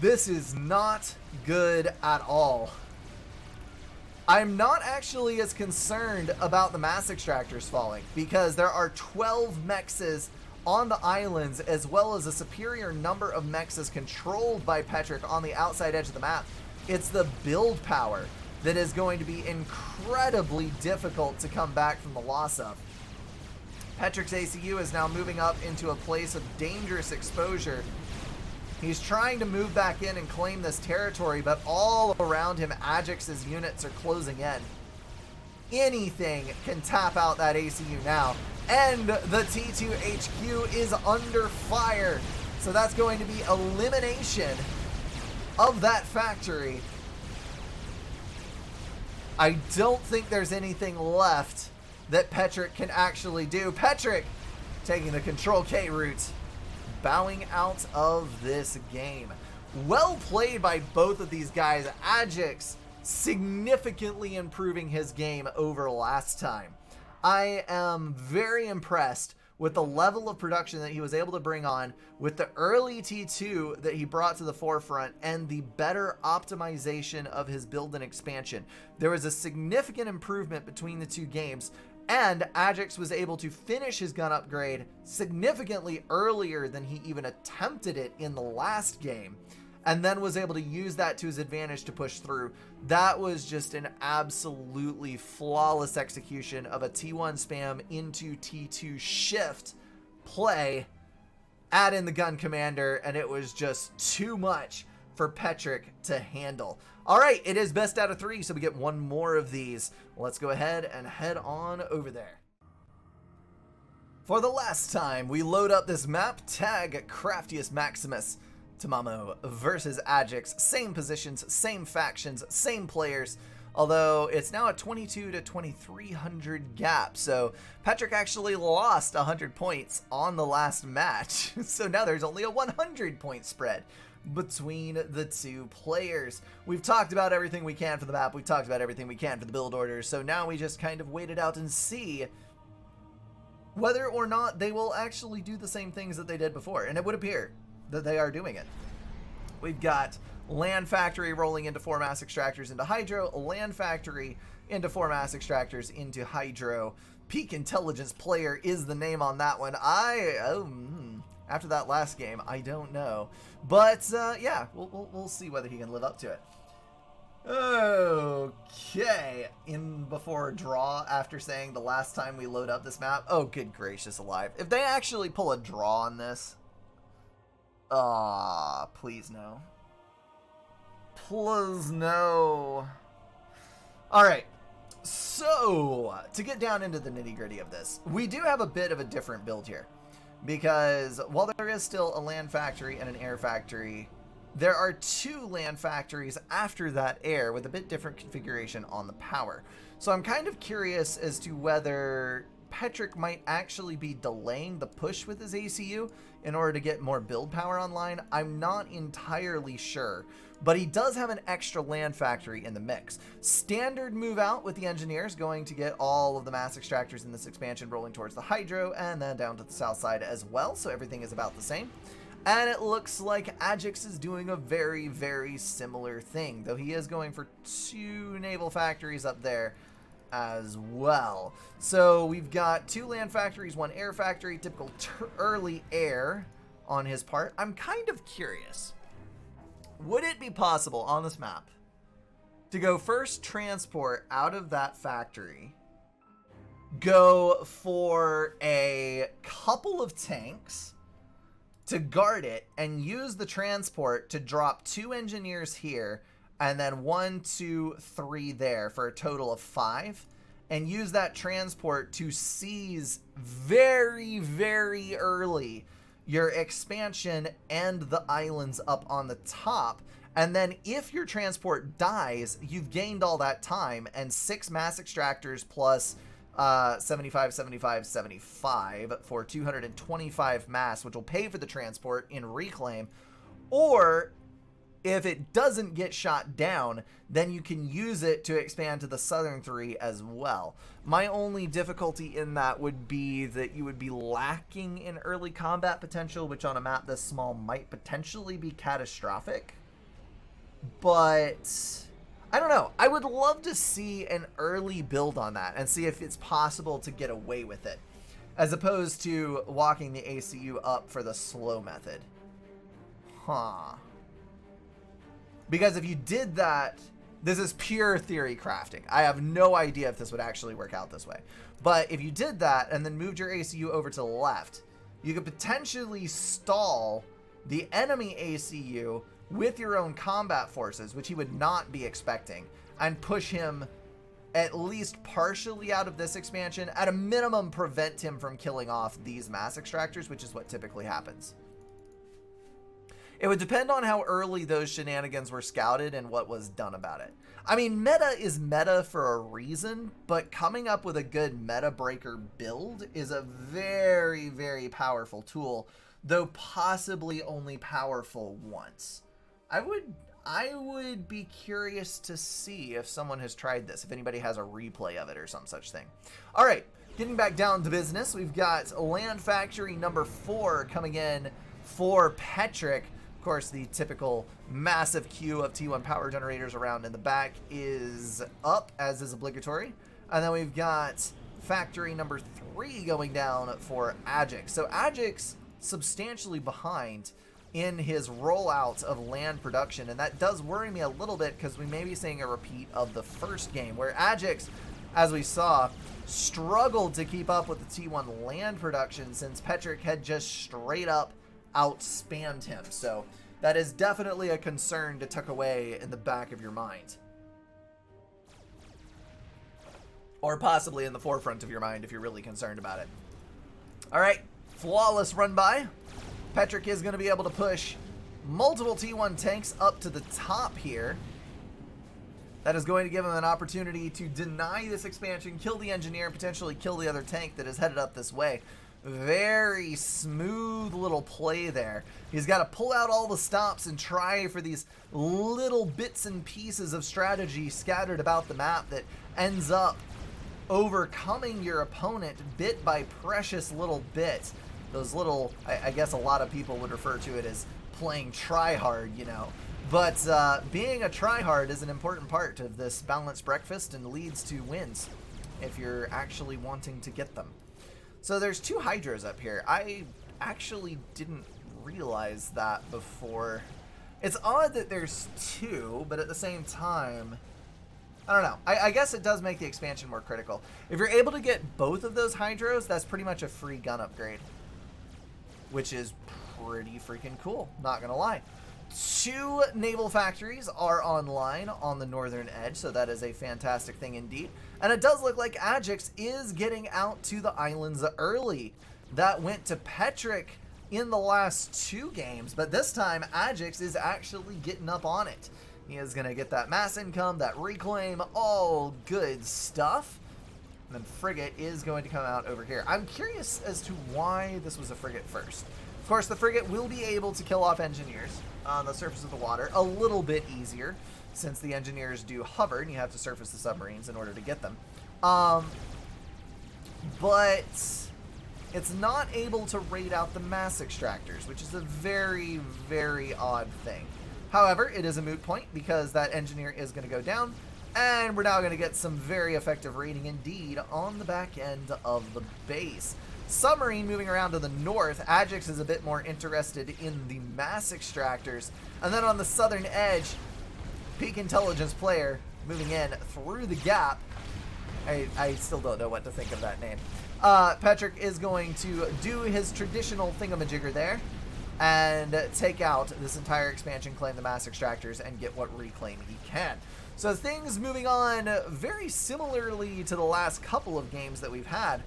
This is not good at all. I'm not actually as concerned about the mass extractors falling, because there are 12 mexes on the islands, as well as a superior number of mexes controlled by Petric on the outside edge of the map. It's the build power that is going to be incredibly difficult to come back from the loss of. Petric's ACU is now moving up into a place of dangerous exposure. He's trying to move back in and claim this territory, but all around him, Adject's units are closing in. Anything can tap out that ACU now. And the T2 HQ is under fire. So that's going to be elimination of that factory. I don't think there's anything left that Petric can actually do. Petric taking the Control K route, bowing out of this game. Well played by both of these guys. Adjective significantly improving his game over last time. I am very impressed with the level of production that he was able to bring on, with the early T2 that he brought to the forefront, and the better optimization of his build and expansion. There was a significant improvement between the two games, and Adjective was able to finish his gun upgrade significantly earlier than he even attempted it in the last game, and then was able to use that to his advantage to push through. That was just an absolutely flawless execution of a T1 spam into T2 shift play, add in the gun commander, and it was just too much for Petric to handle. All right, it is best out of 3, so we get one more of these. Let's go ahead and head on over there. For the last time, we load up this map, tag Craftiest Maximus. Tamamo versus Adjective, same positions, same factions, same players, although it's now a 22 to 2300 gap, so Petric actually lost 100 points on the last match, so now there's only a 100 point spread between the two players. We've talked about everything we can for the map, we've talked about everything we can for the build orders, so now we just kind of wait it out and see whether or not they will actually do the same things that they did before, and it would appear that they are doing it. We've got Land Factory rolling into 4 mass extractors into Hydro, Land Factory into 4 mass extractors into Hydro. Peak Intelligence Player is the name on that one. After that last game, I don't know. But yeah, we'll see whether he can live up to it. Okay, in before draw after saying the last time we load up this map. Oh, good gracious alive. If they actually pull a draw on this, please no. Please no. Alright, so to get down into the nitty-gritty of this, we do have a bit of a different build here, because while there is still a land factory and an air factory, there are 2 land factories after that air with a bit different configuration on the power. So I'm kind of curious as to whether Petric might actually be delaying the push with his ACU in order to get more build power online. I'm not entirely sure, but he does have an extra land factory in the mix. Standard move out with the engineers, going to get all of the mass extractors in this expansion rolling towards the Hydro and then down to the south side as well, so everything is about the same. And it looks like Adjective is doing a very, very similar thing, though he is going for 2 naval factories up there as well. So we've got 2 land factories, 1 air factory, typical early air on his part. I'm kind of curious, would it be possible on this map to go first transport out of that factory, go for a couple of tanks to guard it, and use the transport to drop 2 engineers here, and then 1, 2, 3 there for a total of 5, and use that transport to seize very, very early your expansion and the islands up on the top. And then if your transport dies, you've gained all that time, and 6 mass extractors plus 75, 75, 75 for 225 mass, which will pay for the transport in reclaim. Or if it doesn't get shot down, then you can use it to expand to the southern 3 as well. My only difficulty in that would be that you would be lacking in early combat potential, which on a map this small might potentially be catastrophic. But I don't know. I would love to see an early build on that and see if it's possible to get away with it, as opposed to walking the ACU up for the slow method. Because if you did that, this is pure theory crafting. I have no idea if this would actually work out this way. But if you did that and then moved your ACU over to the left, you could potentially stall the enemy ACU with your own combat forces, which he would not be expecting, and push him at least partially out of this expansion. At a minimum, prevent him from killing off these mass extractors, which is what typically happens. It would depend on how early those shenanigans were scouted and what was done about it. I mean, meta is meta for a reason, but coming up with a good meta breaker build is a very, very powerful tool, though possibly only powerful once. I would be curious to see if someone has tried this, if anybody has a replay of it or some such thing. All right, getting back down to business, we've got Land Factory number 4 coming in for Petric. Of course, the typical massive queue of T1 power generators around in the back is up, as is obligatory. And then we've got factory number 3 going down for Adjective. So Adjective's substantially behind in his rollout of land production, and that does worry me a little bit because we may be seeing a repeat of the first game where Adjective, as we saw, struggled to keep up with the T1 land production since Petric had just straight up outspammed him. So that is definitely a concern to tuck away in the back of your mind, or possibly in the forefront of your mind if you're really concerned about it. All right, flawless run by. Petric is going to be able to push multiple T1 tanks up to the top here. That is going to give him an opportunity to deny this expansion, kill the engineer, and potentially kill the other tank that is headed up this way. Very smooth little play there. He's got to pull out all the stops and try for these little bits and pieces of strategy scattered about the map that ends up overcoming your opponent bit by precious little bits. Those little, I guess a lot of people would refer to it as playing try-hard, you know. But being a try-hard is an important part of this balanced breakfast and leads to wins if you're actually wanting to get them. So there's 2 hydros up here. I actually didn't realize that before. It's odd that there's 2, but at the same time, I don't know. I guess it does make the expansion more critical. If you're able to get both of those hydros, that's pretty much a free gun upgrade, which is pretty freaking cool, not gonna lie. 2 naval factories are online on the northern edge, so that is a fantastic thing indeed. And it does look like Adjective is getting out to the islands early. That went to Petric in the last 2 games, but this time Adjective is actually getting up on it. He is gonna get that mass income, that reclaim, all good stuff. And then Frigate is going to come out over here. I'm curious as to why this was a Frigate first. Of course, the Frigate will be able to kill off engineers on the surface of the water a little bit easier, since the engineers do hover and you have to surface the submarines in order to get them. But it's not able to raid out the mass extractors, which is a very, very odd thing. However, it is a moot point because that engineer is going to go down, and we're now going to get some very effective raiding indeed on the back end of the base. Submarine moving around to the north. Adjective is a bit more interested in the mass extractors. And then on the southern edge, Peak Intelligence player moving in through the gap. I still don't know what to think of that name. Petric is going to do his traditional thingamajigger there and take out this entire expansion, claim the mass extractors, and get what reclaim he can. So things moving on very similarly to the last couple of games that we've had.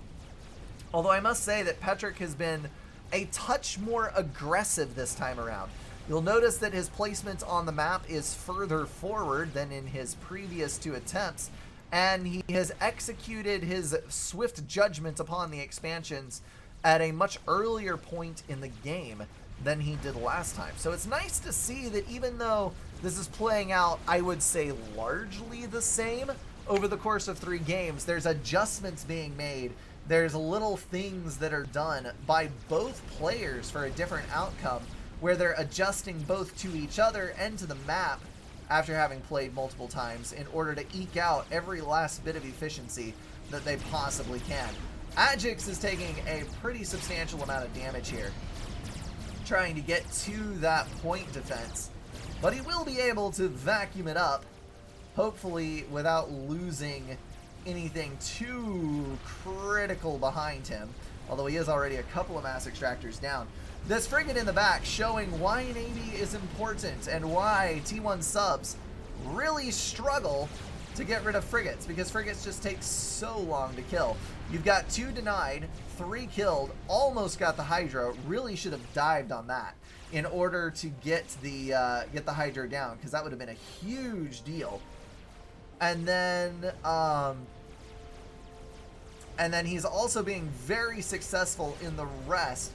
Although I must say that Petric has been a touch more aggressive this time around. You'll notice that his placement on the map is further forward than in his previous 2 attempts, and he has executed his swift judgment upon the expansions at a much earlier point in the game than he did last time. So it's nice to see that even though this is playing out, I would say, largely the same over the course of 3 games, there's adjustments being made. There's little things that are done by both players for a different outcome, where they're adjusting both to each other and to the map after having played multiple times in order to eke out every last bit of efficiency that they possibly can. Adjective is taking a pretty substantial amount of damage here, trying to get to that point defense, but he will be able to vacuum it up, hopefully without losing anything too critical behind him, although he is already a couple of mass extractors down. this frigate in the back showing why Navy is important and why T1 subs really struggle to get rid of frigates, because frigates just take so long to kill. You've got 2 denied, 3 killed, almost got the Hydra. Really should have dived on that in order to get the Hydra down, because that would have been a huge deal. And then he's also being very successful in the rest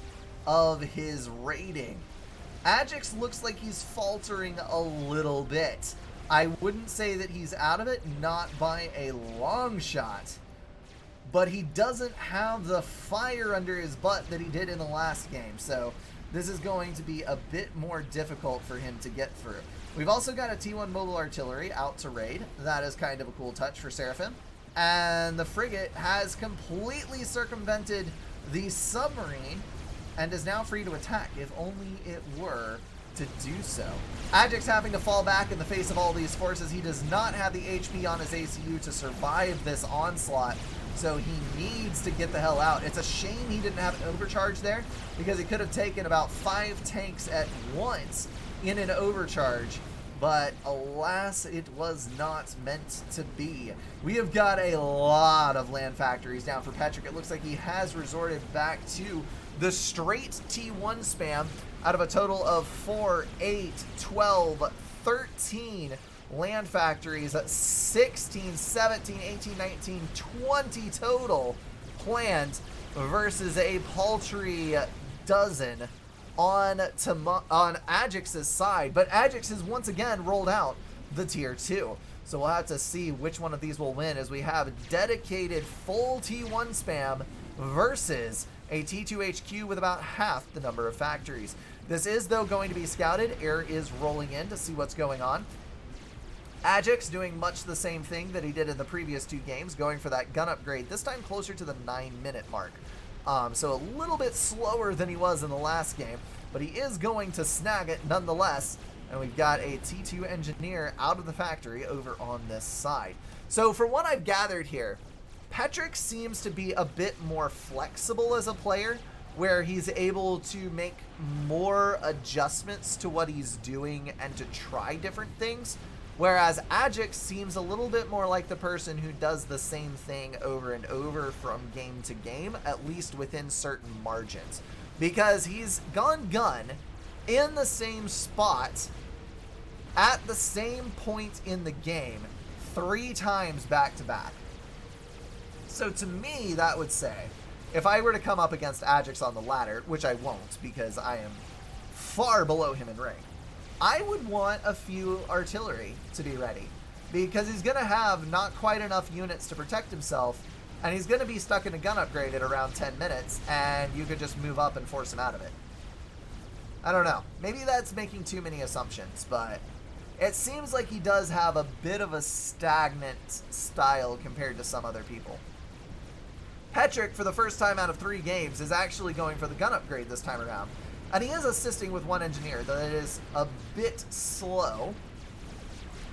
of his raiding. Ajax looks like he's faltering a little bit. I wouldn't say that he's out of it, not by a long shot, but he doesn't have the fire under his butt that he did in the last game, so this is going to be a bit more difficult for him to get through. We've also got a T1 mobile artillery out to raid. That is kind of a cool touch for Seraphim. And the frigate has completely circumvented the submarine and is now free to attack, if only it were to do so. Adject's having to fall back in the face of all these forces. He does not have the HP on his ACU to survive this onslaught, so he needs to get the hell out. It's a shame he didn't have an overcharge there, because he could have taken about 5 tanks at once in an overcharge, but alas, it was not meant to be. We have got a lot of land factories down for Petric. It looks like he has resorted back to the straight T1 spam out of a total of 4, 8, 12, 13 land factories, 16, 17, 18, 19, 20 total planned versus a paltry dozen on Ajax's side. But Ajax has once again rolled out the tier 2. So we'll have to see which one of these will win, as we have dedicated full T1 spam versus a T2 HQ with about half the number of factories. This is, though, going to be scouted. Air is rolling in to see what's going on. Ajax doing much the same thing that he did in the previous 2 games, going for that gun upgrade, this time closer to the 9-minute mark. So a little bit slower than he was in the last game, but he is going to snag it nonetheless. And we've got a T2 engineer out of the factory over on this side. So for what I've gathered here, Petric seems to be a bit more flexible as a player, where he's able to make more adjustments to what he's doing and to try different things. Whereas Ajax seems a little bit more like the person who does the same thing over and over from game to game, at least within certain margins. Because he's gone gun in the same spot at the same point in the game 3 times back to back. So to me, that would say, if I were to come up against Ajax on the ladder, which I won't because I am far below him in rank, I would want a few artillery to be ready, because he's going to have not quite enough units to protect himself, and he's going to be stuck in a gun upgrade at around 10 minutes, and you could just move up and force him out of it. I don't know. Maybe that's making too many assumptions, but it seems like he does have a bit of a stagnant style compared to some other people. Petric, for the first time out of 3 games, is actually going for the gun upgrade this time around. And he is assisting with 1 engineer, though it is a bit slow.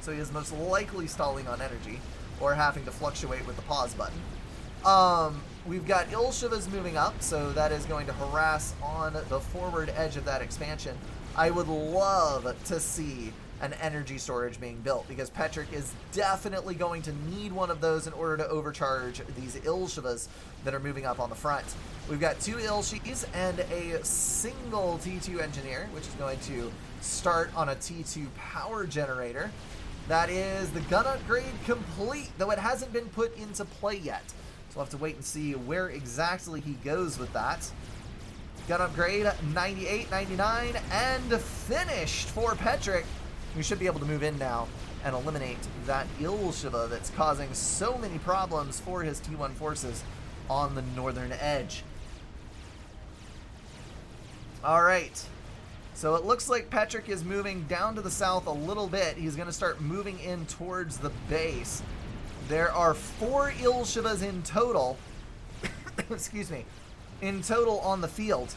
So he is most likely stalling on energy, or having to fluctuate with the pause button. We've got Ilshivas moving up, so that is going to harass on the forward edge of that expansion. I would love to see an energy storage being built, because Petric is definitely going to need one of those in order to overcharge these Ilshivas that are moving up on the front. We've got 2 Ilshis and a single T2 engineer, which is going to start on a T2 power generator. That is the gun upgrade complete, though it hasn't been put into play yet. So we'll have to wait and see where exactly he goes with that. Gun upgrade 98, 99, and finished for Petric. We should be able to move in now and eliminate that Ilshiva that's causing so many problems for his T1 forces on the northern edge. Alright, so it looks like Petric is moving down to the south a little bit. He's going to start moving in towards the base. There are 4 Ilshivas in total, excuse me, in total on the field.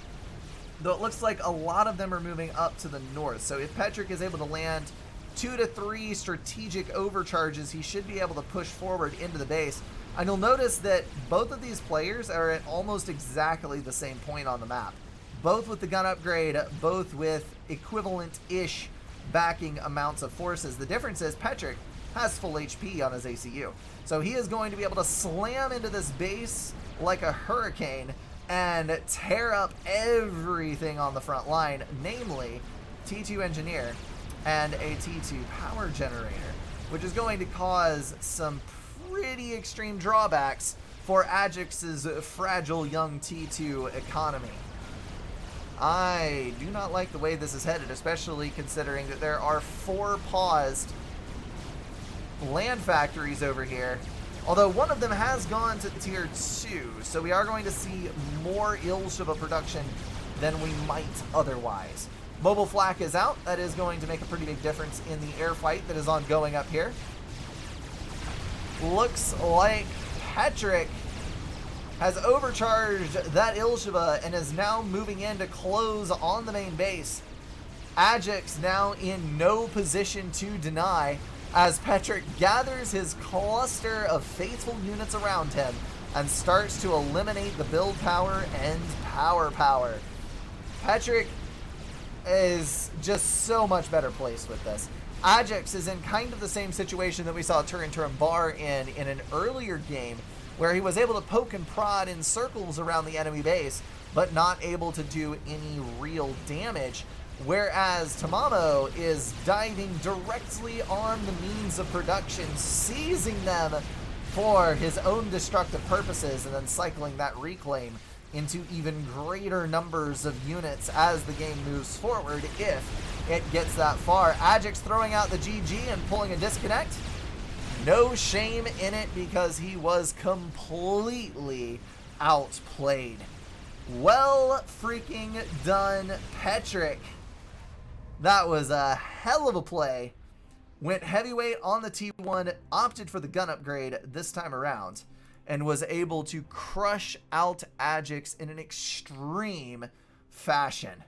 Though it looks like a lot of them are moving up to the north. So if Petric is able to land 2 to 3 strategic overcharges, he should be able to push forward into the base. And you'll notice that both of these players are at almost exactly the same point on the map. both with the gun upgrade, both with equivalent-ish backing amounts of forces. The difference is Petric has full HP on his ACU. So he is going to be able to slam into this base like a hurricane and tear up everything on the front line, namely T2 Engineer and a T2 Power Generator, which is going to cause some pretty extreme drawbacks for Adjective's fragile young T2 economy. I do not like the way this is headed, especially considering that there are 4 paused land factories over here, although one of them has gone to tier 2, so we are going to see more Ilshava production than we might otherwise. Mobile flak is out. That is going to make a pretty big difference in the air fight that is ongoing up here. Looks like Petric has overcharged that Ilshava and is now moving in to close on the main base. Adjective's now in no position to deny as Petric gathers his cluster of faithful units around him and starts to eliminate the build power and power. Petric is just so much better placed with this. Ajax is in kind of the same situation that we saw Turambar in an earlier game, where he was able to poke and prod in circles around the enemy base, but not able to do any real damage. Whereas Tamamo is diving directly on the means of production, seizing them for his own destructive purposes, and then cycling that reclaim into even greater numbers of units as the game moves forward, if it gets that far. Ajax throwing out the GG and pulling a disconnect. No shame in it because he was completely outplayed. Well freaking done, Petric. That was a hell of a play. Went heavyweight on the T1, opted for the gun upgrade this time around, and was able to crush out Ajax in an extreme fashion.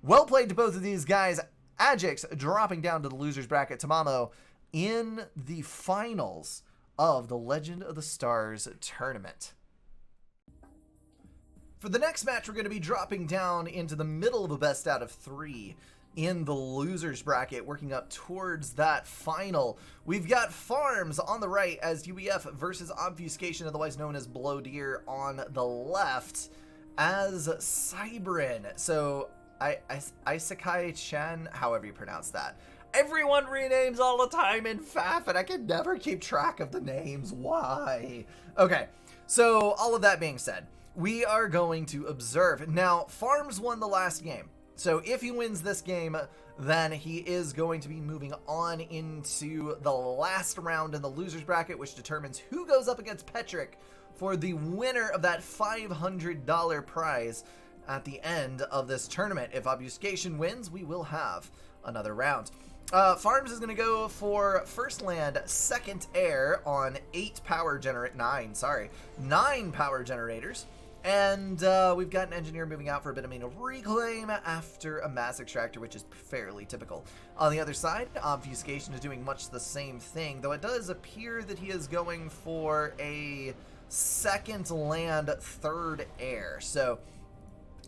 Well played to both of these guys. Ajax dropping down to the loser's bracket. Tamamo in the finals of the Legend of the Stars tournament. For the next match, we're going to be dropping down into the middle of a best out of 3 in the loser's bracket, working up towards that final. We've got Farms on the right as UEF versus Obfuscation, otherwise known as Blow Deer, on the left as Cybrin. So Isekai-chan, however you pronounce that. Everyone renames all the time in FAF, and I can never keep track of the names. Why? Okay, so all of that being said, we are going to observe. Now, Farms won the last game, so if he wins this game, then he is going to be moving on into the last round in the loser's bracket, which determines who goes up against Petric for the winner of that $500 prize at the end of this tournament. If Obfuscation wins, we will have another round. Farms is going to go for first land, second air on 9 power generators. And we've got an engineer moving out for a bit of manual reclaim after a mass extractor, which is fairly typical. On the other side, Obfuscation is doing much the same thing, though it does appear that he is going for a second land, third air. So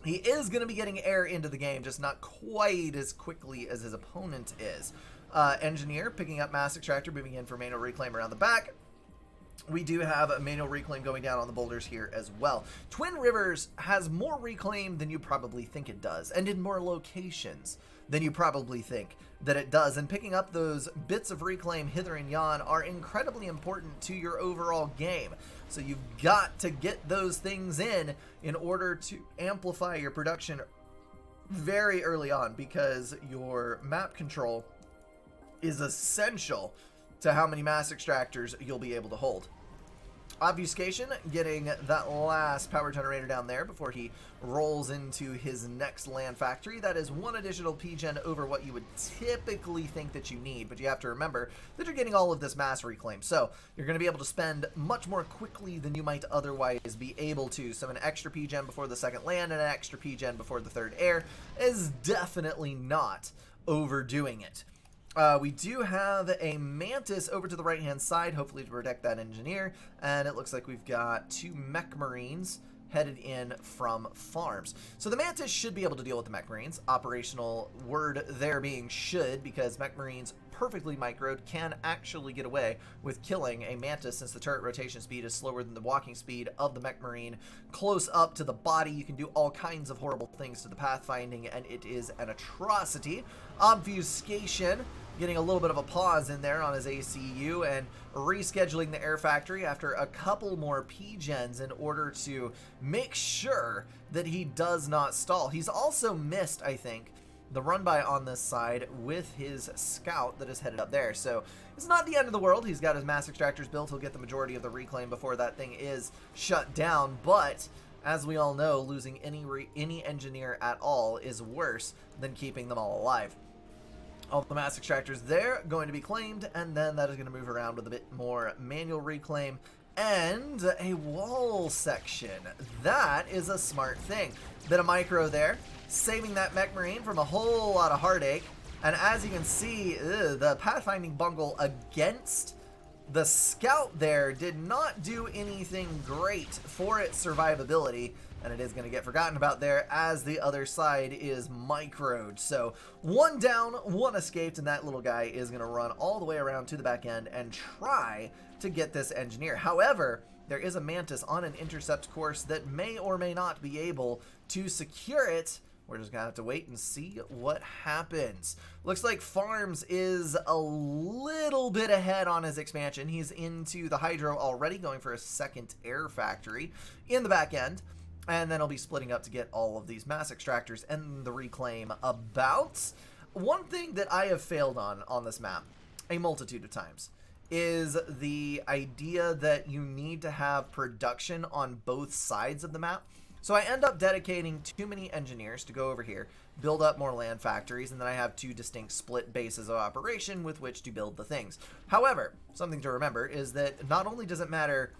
he is going to be getting air into the game, just not quite as quickly as his opponent is. Engineer picking up mass extractor, moving in for manual reclaim around the back. We do have a manual reclaim going down on the boulders here as well. Twin Rivers has more reclaim than you probably think it does, and in more locations than you probably think that it does. And picking up those bits of reclaim hither and yon are incredibly important to your overall game. So you've got to get those things in order to amplify your production very early on, because your map control is essential to how many mass extractors you'll be able to hold. Obfuscation getting that last power generator down there before he rolls into his next land factory. That is one additional P-gen over what you would typically think that you need, but you have to remember that you're getting all of this mass reclaim, so you're going to be able to spend much more quickly than you might otherwise be able to. So an extra P-gen before the second land and an extra P-gen before the third air is definitely not overdoing it. We do have a Mantis over to the right-hand side, hopefully to protect that engineer, and it looks like we've got 2 Mech Marines headed in from farms. So the Mantis should be able to deal with the Mech Marines. Operational word there being should, because Mech Marines perfectly microed can actually get away with killing a Mantis, since the turret rotation speed is slower than the walking speed of the Mech Marine. Close up to the body, you can do all kinds of horrible things to the pathfinding, and it is an atrocity. Obfuscation, getting a little bit of a pause in there on his ACU and rescheduling the air factory after a couple more P-gens in order to make sure that he does not stall. He's also missed, I think, the run-by on this side with his scout that is headed up there. So it's not the end of the world. He's got his mass extractors built. He'll get the majority of the reclaim before that thing is shut down. But as we all know, losing any engineer at all is worse than keeping them all alive. All the mass extractors there going to be claimed, and then that is going to move around with a bit more manual reclaim and a wall section. That is a smart thing. Bit of micro there, saving that Mech Marine from a whole lot of heartache. And as you can see, the pathfinding bungle against the scout there did not do anything great for its survivability, and it is going to get forgotten about there as the other side is microed. So one down, one escaped, and that little guy is going to run all the way around to the back end and try to get this engineer. However, there is a Mantis on an intercept course that may or may not be able to secure it. We're just going to have to wait and see what happens. Looks like Farms is a little bit ahead on his expansion. He's into the Hydro already, going for a second air factory in the back end. And then he'll be splitting up to get all of these mass extractors and the reclaim about. One thing that I have failed on this map a multitude of times is the idea that you need to have production on both sides of the map. So I end up dedicating too many engineers to go over here, build up more land factories, and then I have two distinct split bases of operation with which to build the things. However, something to remember is that not only does it matter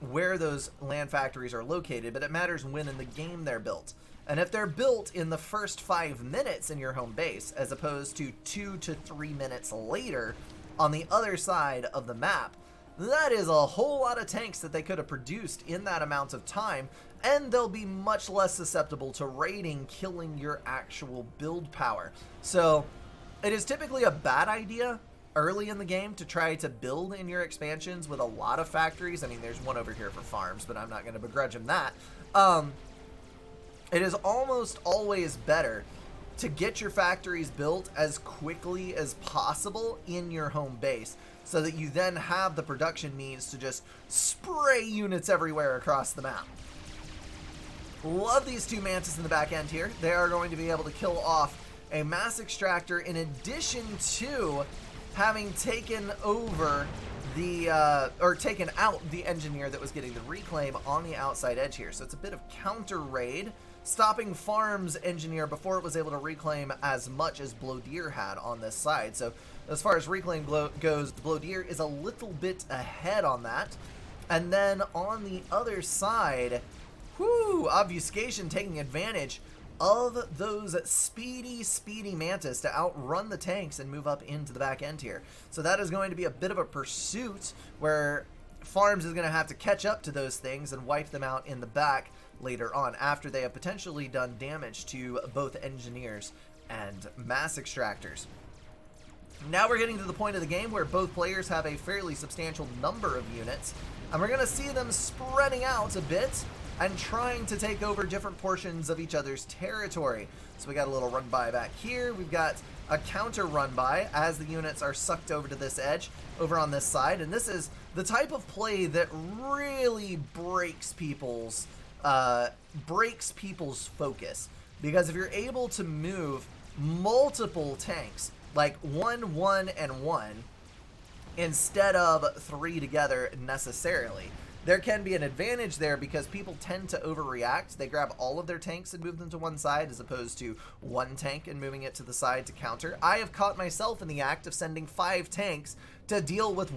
where those land factories are located, but it matters when in the game they're built. And if they're built in the first 5 minutes in your home base, as opposed to 2 to 3 minutes later on the other side of the map, that is a whole lot of tanks that they could have produced in that amount of time, and they'll be much less susceptible to raiding, killing your actual build power. So it is typically a bad idea early in the game to try to build in your expansions with a lot of factories. I mean, there's one over here for farms, but I'm not going to begrudge him that. It is almost always better to get your factories built as quickly as possible in your home base, so that you then have the production means to just spray units everywhere across the map. Love these two Mantis in the back end here. They are going to be able to kill off a mass extractor in addition to having taken over the, or taken out the engineer that was getting the reclaim on the outside edge here. So it's a bit of counter raid, stopping Farms engineer before it was able to reclaim as much as Blowdeer had on this side. So as far as reclaim goes, the Blowdeer is a little bit ahead on that. And then on the other side, Obfuscation taking advantage of those speedy Mantis to outrun the tanks and move up into the back end here. So that is going to be a bit of a pursuit where Farms is going to have to catch up to those things and wipe them out in the back later on, after they have potentially done damage to both engineers and mass extractors. Now we're getting to the point of the game where both players have a fairly substantial number of units, and we're going to see them spreading out a bit and trying to take over different portions of each other's territory. So we got a little run by back here. We've got a counter run by as the units are sucked over to this edge over on this side. And this is the type of play that really breaks people's focus. Because if you're able to move multiple tanks, like 1, 1, and 1, instead of 3 together necessarily, there can be an advantage there, because people tend to overreact. They grab all of their tanks and move them to one side, as opposed to one tank and moving it to the side to counter. I have caught myself in the act of sending 5 tanks to deal with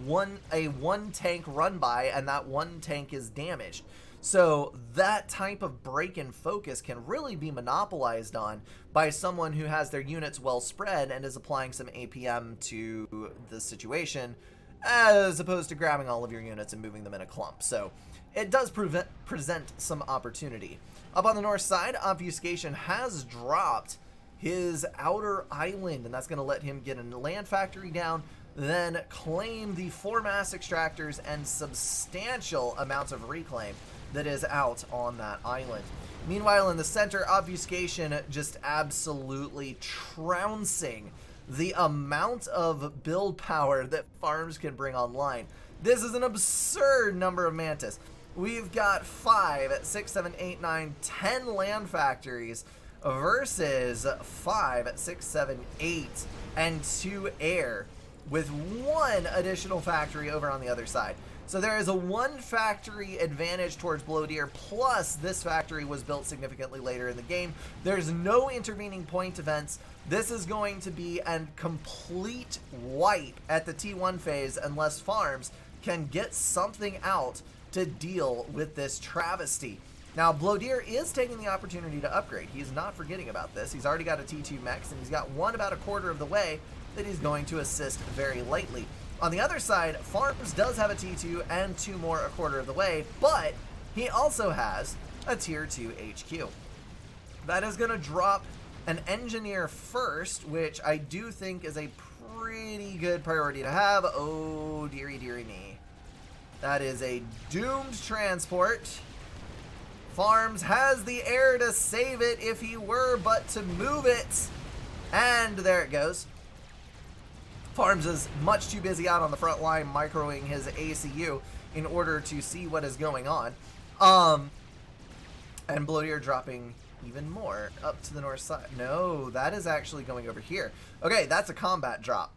a one tank run by, and that one tank is damaged. So that type of break in focus can really be monopolized on by someone who has their units well spread and is applying some APM to the situation, as opposed to grabbing all of your units and moving them in a clump. So it does present some opportunity. Up on the north side, Obfuscation has dropped his outer island, and that's going to let him get a land factory down, then claim the 4 mass extractors and substantial amounts of reclaim that is out on that island. Meanwhile, in the center, Obfuscation just absolutely trouncing the amount of build power that farms can bring online. This is an absurd number of Mantis. We've got 5, 6, 7, 8, 9, 10 land factories versus 5, 6, 7, 8, and 2 air, with 1 additional factory over on the other side. So there is a 1 factory advantage towards Blowdeer, plus this factory was built significantly later in the game. There's no intervening point events. This is going to be a complete wipe at the T1 phase unless farms can get something out to deal with this travesty. Now, Blowdeer is taking the opportunity to upgrade. He's not forgetting about this. He's already got a T2 Mex, and he's got 1 about a quarter of the way that he's going to assist very lightly. On the other side, Farms does have a T2 and 2 more a quarter of the way, but he also has a Tier 2 HQ. That is going to drop an Engineer first, which I do think is a pretty good priority to have. Oh, dearie, dearie me. That is a doomed transport. Farms has the air to save it if he were but to move it. And there it goes. Farms is much too busy out on the front line microing his ACU in order to see what is going on. And Blowdeer dropping even more up to the north side. No, that is actually going over here. Okay, that's a combat drop.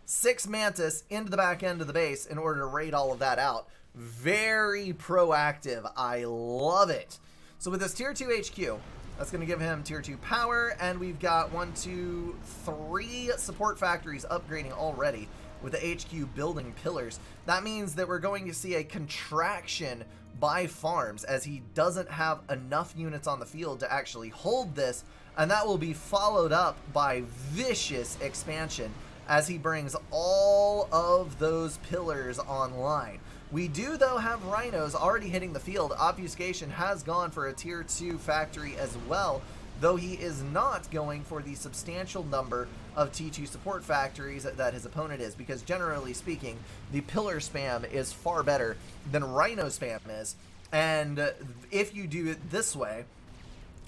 6 Mantis into the back end of the base in order to raid all of that out. Very proactive. I love it. So with this Tier 2 HQ, that's going to give him Tier 2 power, and we've got 1, 2, 3 support factories upgrading already with the HQ building pillars. That means that we're going to see a contraction by Farms as he doesn't have enough units on the field to actually hold this, and that will be followed up by vicious expansion as he brings all of those pillars online. We do, though, have Rhinos already hitting the field. Obfuscation has gone for a Tier 2 factory as well, though he is not going for the substantial number of T2 support factories that his opponent is, because generally speaking, the pillar spam is far better than Rhino spam is. And if you do it this way,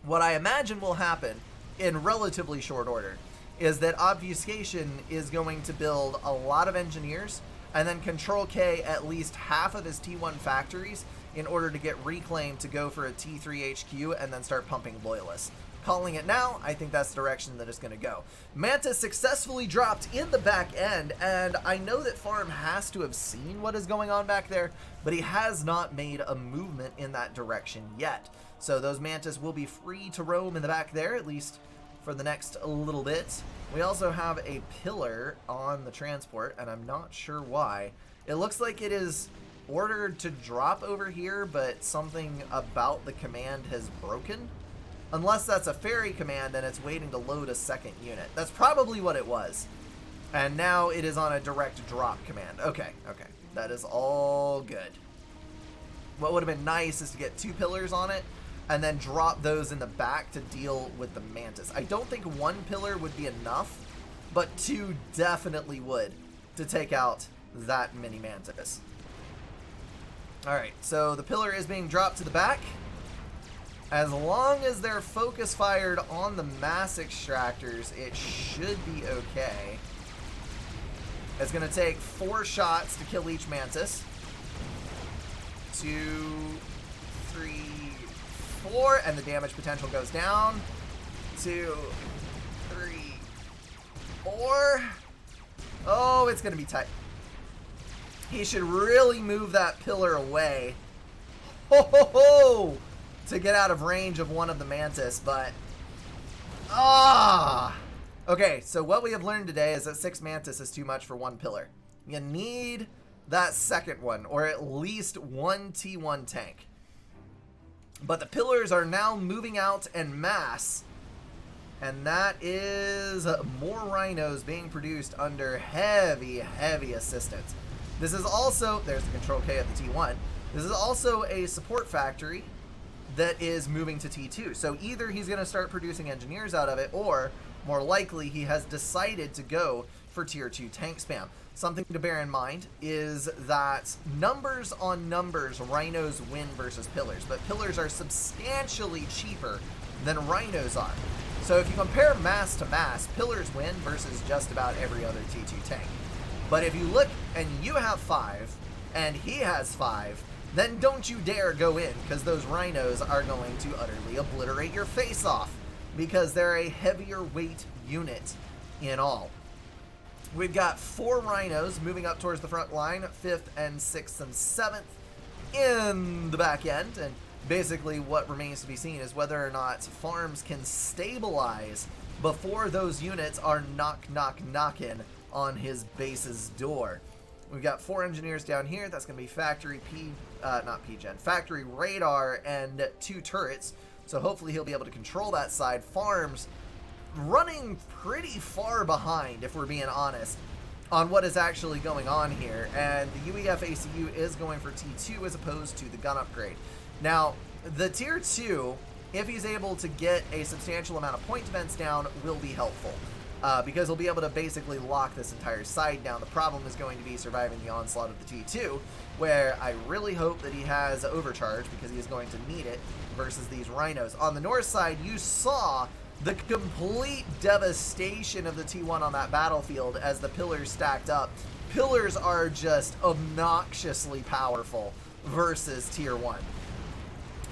what I imagine will happen in relatively short order is that Obfuscation is going to build a lot of engineers and then Control K at least half of his T1 factories in order to get reclaimed to go for a T3 HQ and then start pumping loyalists. Calling it now, I think that's the direction that it's going to go. Mantis successfully dropped in the back end, and I know that Farm has to have seen what is going on back there, but he has not made a movement in that direction yet. So those Mantis will be free to roam in the back there, at least for the next little bit. We also have a pillar on the transport, and I'm not sure why. It looks like it is ordered to drop over here, but something about the command has broken. Unless that's a ferry command and it's waiting to load a second unit. That's probably what it was. And now it is on a direct drop command. Okay, okay. That is all good. What would have been nice is to get 2 pillars on it and then drop those in the back to deal with the Mantis. I don't think 1 pillar would be enough, but 2 definitely would to take out that many Mantis. Alright, so the pillar is being dropped to the back. As long as they're focus fired on the mass extractors, it should be okay. It's going to take 4 shots to kill each Mantis. 2, 3, 4, and the damage potential goes down. 2, 3, 4. Oh, it's going to be tight. He should really move that pillar away. Ho ho ho! To get out of range of one of the Mantis, but okay, so what we have learned today is that 6 Mantis is too much for 1 pillar. You need that second one, or at least 1 T1 tank. But the pillars are now moving out en masse, and that is more Rhinos being produced under heavy, heavy assistance. This is also, there's the Control K of the T1. This is also a support factory that is moving to T2. So either he's going to start producing engineers out of it, or more likely he has decided to go for tier 2 tank spam. Something to bear in mind is that numbers on numbers, rhinos win versus pillars, but pillars are substantially cheaper than rhinos are. So if you compare mass to mass, pillars win versus just about every other T2 tank. But if you look and you have 5 and he has 5, then don't you dare go in, because those rhinos are going to utterly obliterate your face off, because they're a heavier weight unit in all. We've got 4 rhinos moving up towards the front line, 5th and 6th and 7th in the back end, and basically what remains to be seen is whether or not farms can stabilize before those units are knocking on his base's door. We've got 4 engineers down here. That's going to be factory factory radar and 2 turrets. So hopefully he'll be able to control that side. Farms running pretty far behind, if we're being honest, on what is actually going on here. And the UEF ACU is going for T2 as opposed to the gun upgrade. Now, the tier 2, if he's able to get a substantial amount of point defense down, will be helpful. Because he'll be able to basically lock this entire side down. The problem is going to be surviving the onslaught of the T2, where I really hope that he has overcharge, because he is going to need it versus these rhinos. On the north side, you saw the complete devastation of the T1 on that battlefield as the pillars stacked up. Pillars are just obnoxiously powerful versus tier 1.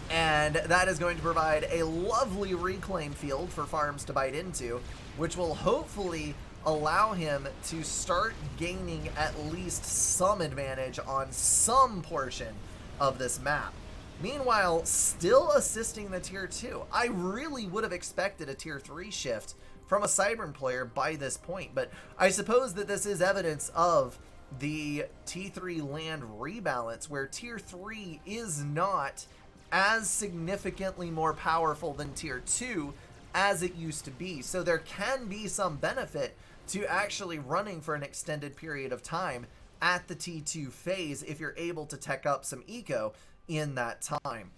And that is going to provide a lovely reclaim field for farms to bite into, which will hopefully allow him to start gaining at least some advantage on some portion of this map. Meanwhile, still assisting the tier 2. I really would have expected a tier 3 shift from a Cybern player by this point, but I suppose that this is evidence of the T3 land rebalance, where tier 3 is not as significantly more powerful than tier 2 as it used to be. So there can be some benefit to actually running for an extended period of time at the T2 phase if you're able to tech up some eco in that time.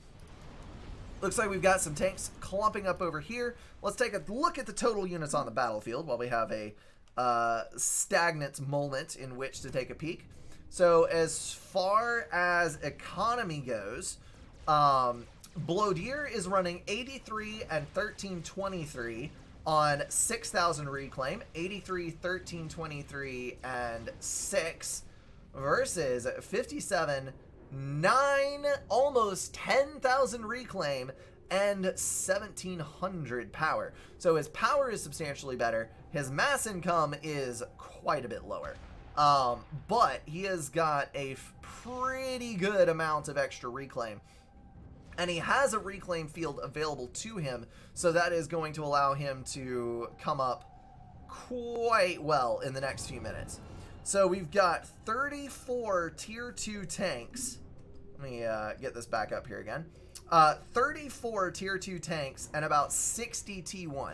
Looks like we've got some tanks clumping up over here. Let's take a look at the total units on the battlefield while we have a stagnant moment in which to take a peek. So as far as economy goes, Blodier is running 83 and 1323 on 6,000 reclaim, 83, 1323, and 6 versus 57, 9, almost 10,000 reclaim and 1,700 power. So his power is substantially better. His mass income is quite a bit lower. But he has got a pretty good amount of extra reclaim. And he has a reclaim field available to him, so that is going to allow him to come up quite well in the next few minutes. So we've got 34 tier 2 tanks. Let me get this back up here again. 34 tier 2 tanks and about 60 T1.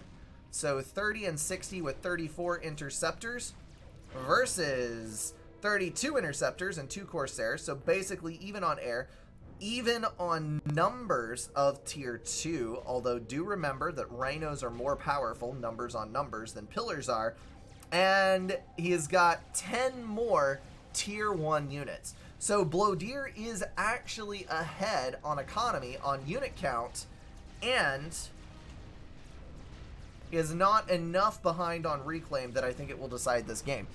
So 30 and 60 with 34 interceptors versus 32 interceptors and 2 Corsairs. So basically even on air. Even on numbers of tier 2, although do remember that rhinos are more powerful, numbers on numbers, than pillars are, and he has got 10 more tier 1 units. So Blodier is actually ahead on economy, on unit count, and is not enough behind on reclaim that I think it will decide this game.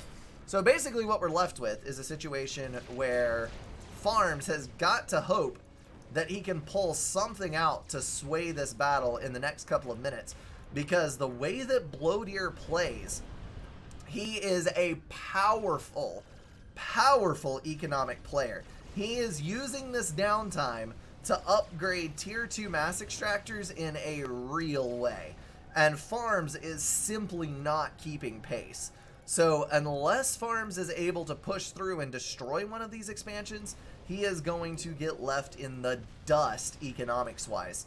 So basically what we're left with is a situation where Farms has got to hope that he can pull something out to sway this battle in the next couple of minutes, because the way that Blodier plays, he is a powerful economic player. He is using this downtime to upgrade tier 2 mass extractors in a real way, and Farms is simply not keeping pace. So unless Farms is able to push through and destroy one of these expansions, he is going to get left in the dust economics-wise.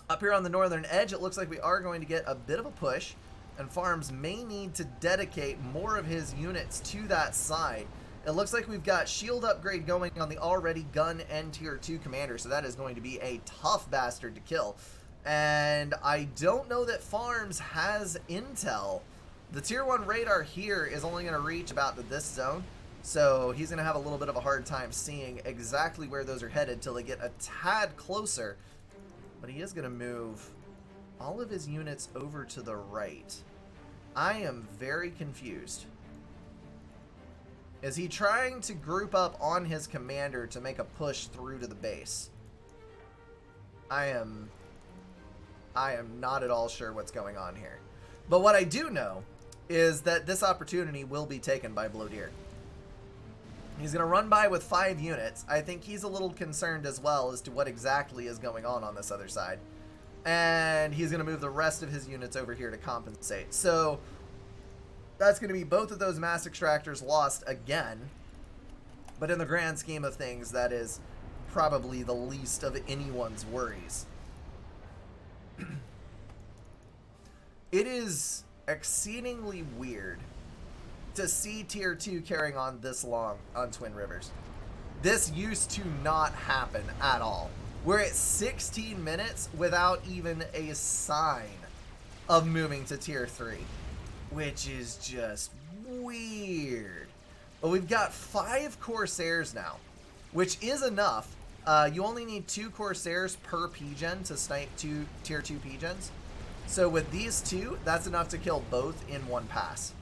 Up here on the northern edge, it looks like we are going to get a bit of a push, and Farms may need to dedicate more of his units to that side It looks like we've got shield upgrade going on the already gun and tier 2 commander, so that is going to be a tough bastard to kill. And I don't know that Farms has intel. The tier 1 radar here is only going to reach about to this zone, so he's going to have a little bit of a hard time seeing exactly where those are headed till they get a tad closer. But he is going to move all of his units over to the right. I am very confused. Is he trying to group up on his commander to make a push through to the base? I am not at all sure what's going on here. But what I do know is that this opportunity will be taken by Blodeer. He's going to run by with 5 units. I think he's a little concerned as well as to what exactly is going on this other side. And he's going to move the rest of his units over here to compensate. So that's going to be both of those mass extractors lost again. But in the grand scheme of things, that is probably the least of anyone's worries. It is exceedingly weird to see tier 2 carrying on this long on Twin Rivers. This used to not happen at all. We're at 16 minutes without even a sign of moving to tier 3, which is just weird. But we've got 5 Corsairs now, which is enough. You only need 2 Corsairs per P-Gen to snipe 2 tier 2 P-Gens. So with these 2, that's enough to kill both in one pass.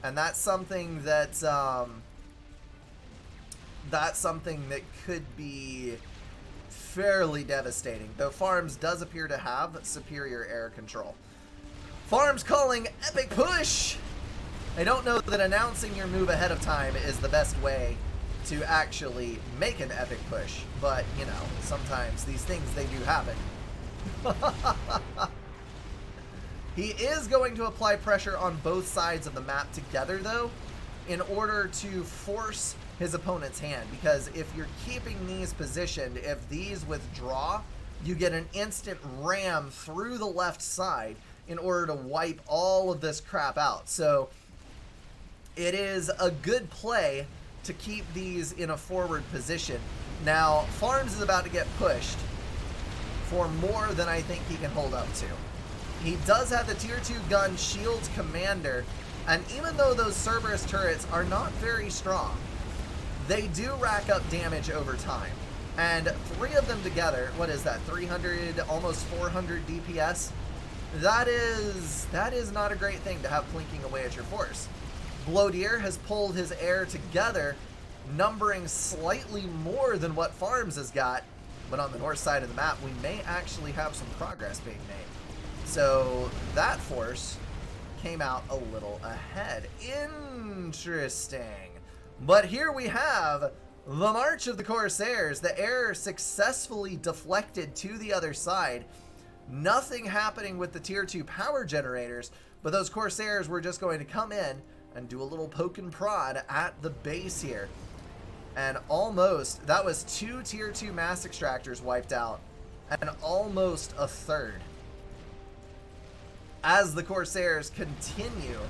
And that's something that could be fairly devastating, though Farms does appear to have superior air control. Farms calling epic push! I don't know that announcing your move ahead of time is the best way to actually make an epic push, but, you know, sometimes these things, they do happen. He is going to apply pressure on both sides of the map together, though, in order to force his opponent's hand, because if you're keeping these positioned, if these withdraw, you get an instant ram through the left side in order to wipe all of this crap out. So it is a good play to keep these in a forward position. Now, Farms is about to get pushed for more than I think he can hold up to. He does have the tier 2 gun shield commander, and even though those Cerberus turrets are not very strong, they do rack up damage over time. And 3 of them together, what is that, 300, almost 400 DPS? That is not a great thing to have plinking away at your force. Blodeer has pulled his air together, numbering slightly more than what Farms has got, but on the north side of the map, we may actually have some progress being made. So that force came out a little ahead. Interesting. But here we have the March of the Corsairs. The air successfully deflected to the other side. Nothing happening with the tier 2 power generators, but those Corsairs were just going to come in and do a little poke and prod at the base here. And almost, that was 2 tier 2 mass extractors wiped out, and almost a third, as the Corsairs continue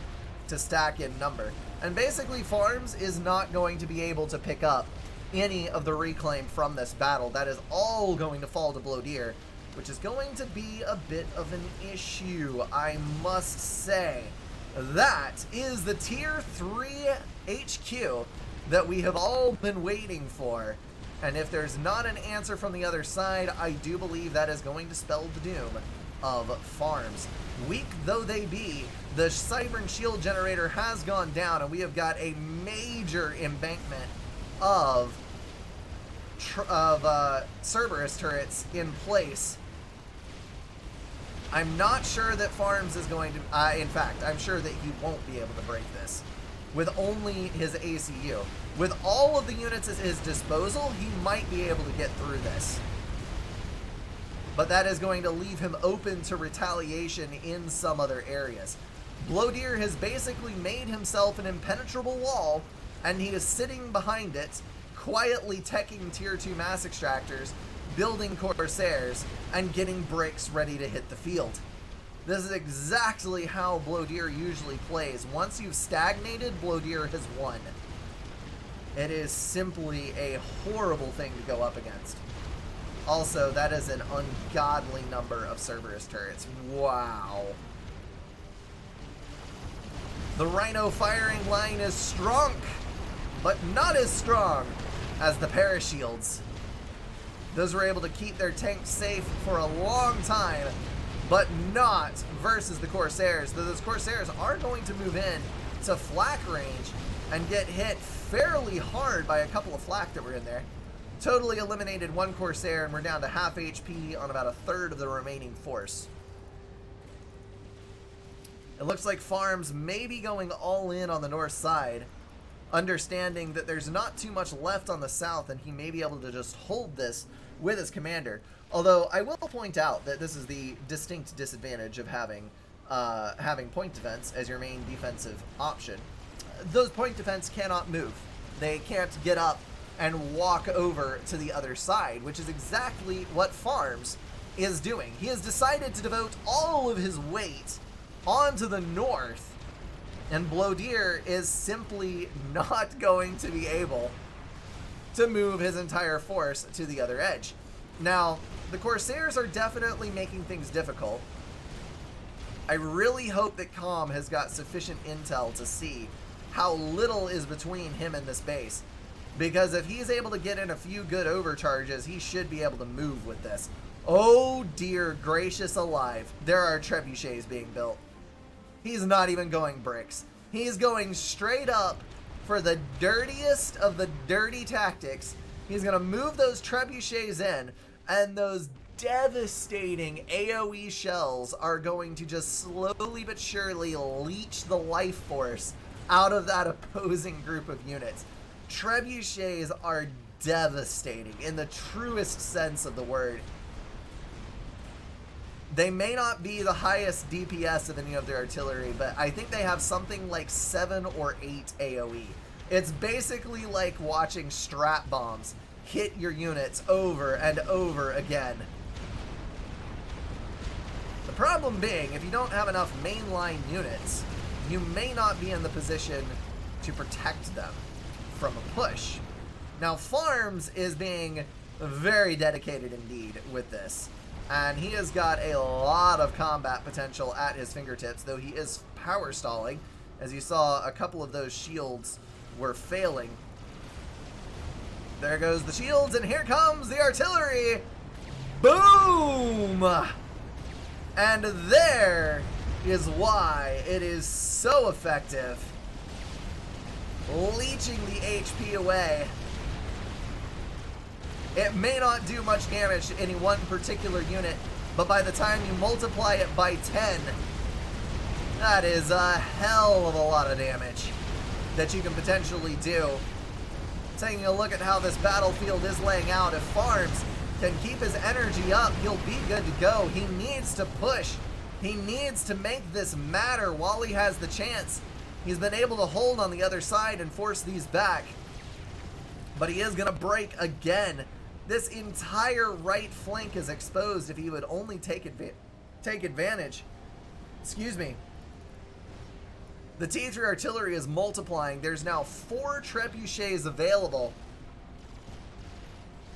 to stack in number. And basically Farms is not going to be able to pick up any of the reclaim from this battle. That is all going to fall to Blodeer, which is going to be a bit of an issue, I must say. That is the tier 3 HQ that we have all been waiting for. And if there's not an answer from the other side, I do believe that is going to spell the doom of Farms. Weak though they be, the Cybern Shield generator has gone down, and we have got a major embankment of Cerberus turrets in place. I'm not sure that Farms is going to... in fact, I'm sure that he won't be able to break this with only his ACU. With all of the units at his disposal, he might be able to get through this. But that is going to leave him open to retaliation in some other areas. Blodeer has basically made himself an impenetrable wall, and he is sitting behind it, quietly teching tier 2 mass extractors, building Corsairs, and getting bricks ready to hit the field. This is exactly how Blodeer usually plays. Once you've stagnated, Blodeer has won. It is simply a horrible thing to go up against. Also, that is an ungodly number of Cerberus turrets. Wow. The Rhino firing line is strong, but not as strong as the Parashields. Those were able to keep their tanks safe for a long time, but not versus the Corsairs. Though those Corsairs are going to move in to flak range and get hit fairly hard by a couple of flak that were in there. Totally eliminated one Corsair, and we're down to half HP on about a third of the remaining force. It looks like Farms may be going all in on the north side, understanding that there's not too much left on the south, and he may be able to just hold this with his commander. Although I will point out that this is the distinct disadvantage of having point defense as your main defensive option. Those point defense cannot move. They can't get up and walk over to the other side, which is exactly what Farms is doing. He has decided to devote all of his weight onto the north, and Blodier is simply not going to be able to move his entire force to the other edge. Now, the Corsairs are definitely making things difficult. I really hope that Com has got sufficient intel to see how little is between him and this base, because if he's able to get in a few good overcharges, he should be able to move with this. Oh dear gracious alive, there are trebuchets being built. He's not even going bricks. He's going straight up for the dirtiest of the dirty tactics. He's going to move those trebuchets in, and those devastating AoE shells are going to just slowly but surely leech the life force out of that opposing group of units. Trebuchets are devastating in the truest sense of the word. They may not be the highest DPS of any of their artillery, but I think they have something like 7 or 8 AoE. It's basically like watching strat bombs hit your units over and over again. The problem being, if you don't have enough mainline units, you may not be in the position to protect them from a push. Now, Farms is being very dedicated indeed with this, and he has got a lot of combat potential at his fingertips, though he is power stalling. As you saw, a couple of those shields were failing. There goes the shields, and here comes the artillery. Boom! And there is why it is so effective, leeching the HP away. It may not do much damage to any one particular unit, but by the time you multiply it by 10, that is a hell of a lot of damage that you can potentially do. Taking a look at how this battlefield is laying out, if Farms can keep his energy up, he'll be good to go. He needs to push. He needs to make this matter while he has the chance. He's been able to hold on the other side and force these back, but he is going to break again. This entire right flank is exposed if he would only take advantage. Excuse me. The T3 artillery is multiplying. There's now 4 trebuchets available,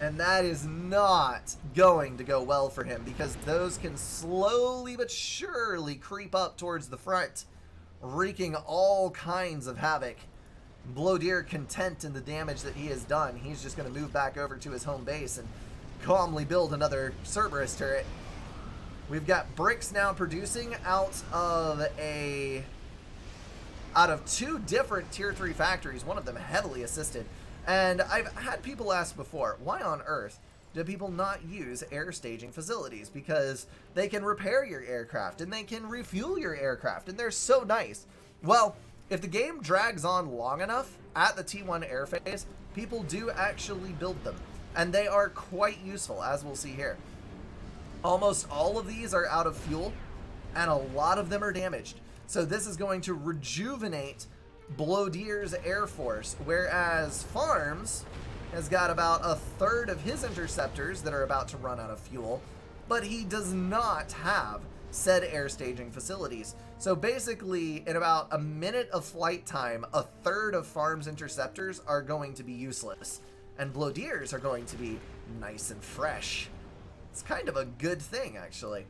and that is not going to go well for him, because those can slowly but surely creep up towards the front, wreaking all kinds of havoc. Blodier, content in the damage that he has done, he's just going to move back over to his home base and calmly build another Cerberus turret. We've got bricks now producing out of 2 different tier 3 factories, one of them heavily assisted. And I've had people ask before, why on earth do people not use air staging facilities? Because they can repair your aircraft and they can refuel your aircraft, and they're so nice. Well, if the game drags on long enough at the T1 air phase, people do actually build them, and they are quite useful, as we'll see here. Almost all of these are out of fuel, and a lot of them are damaged. So this is going to rejuvenate Blodier's air force, whereas Farms has got about a third of his interceptors that are about to run out of fuel, but he does not have said air staging facilities. So basically, in about a minute of flight time, a third of Farm's interceptors are going to be useless. And Blodeers are going to be nice and fresh. It's kind of a good thing, actually.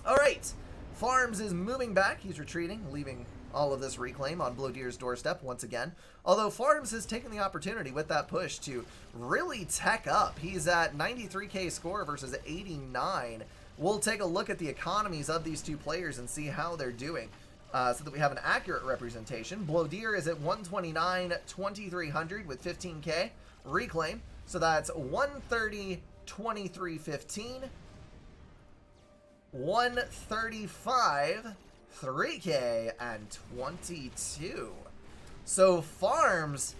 Alright, Farms is moving back. He's retreating, leaving all of this reclaim on Blodeer's doorstep once again. Although Farms has taken the opportunity with that push to really tech up. He's at 93k score versus 89. We'll take a look at the economies of these two players and see how they're doing so that we have an accurate representation. Blodeer is at 129, 2300 with 15k reclaim. So that's 130, 2315, 135, 3k, and 22. So Farms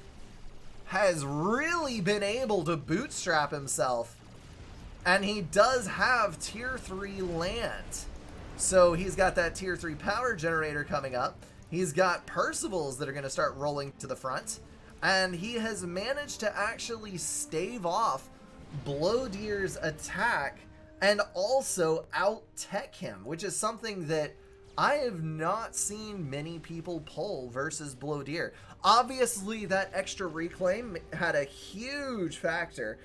has really been able to bootstrap himself. And he does have tier 3 land. So he's got that tier 3 power generator coming up. He's got Percivals that are going to start rolling to the front. And he has managed to actually stave off Blodeer's attack and also out-tech him, which is something that I have not seen many people pull versus Blodeer. Obviously, that extra reclaim had a huge factor.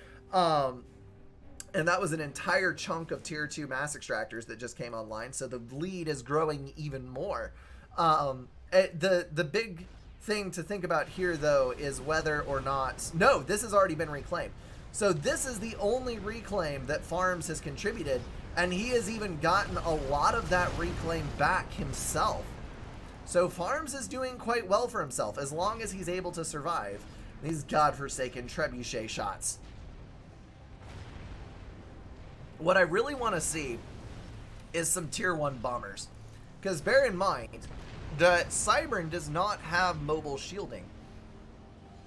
And that was an entire chunk of tier 2 mass extractors that just came online, so the lead is growing even more. The big thing to think about here, though, is whether or not... No, this has already been reclaimed. So this is the only reclaim that Farms has contributed, and he has even gotten a lot of that reclaim back himself. So Farms is doing quite well for himself, as long as he's able to survive these godforsaken trebuchet shots. What I really want to see is some tier 1 bombers. Because bear in mind that Cybern does not have mobile shielding.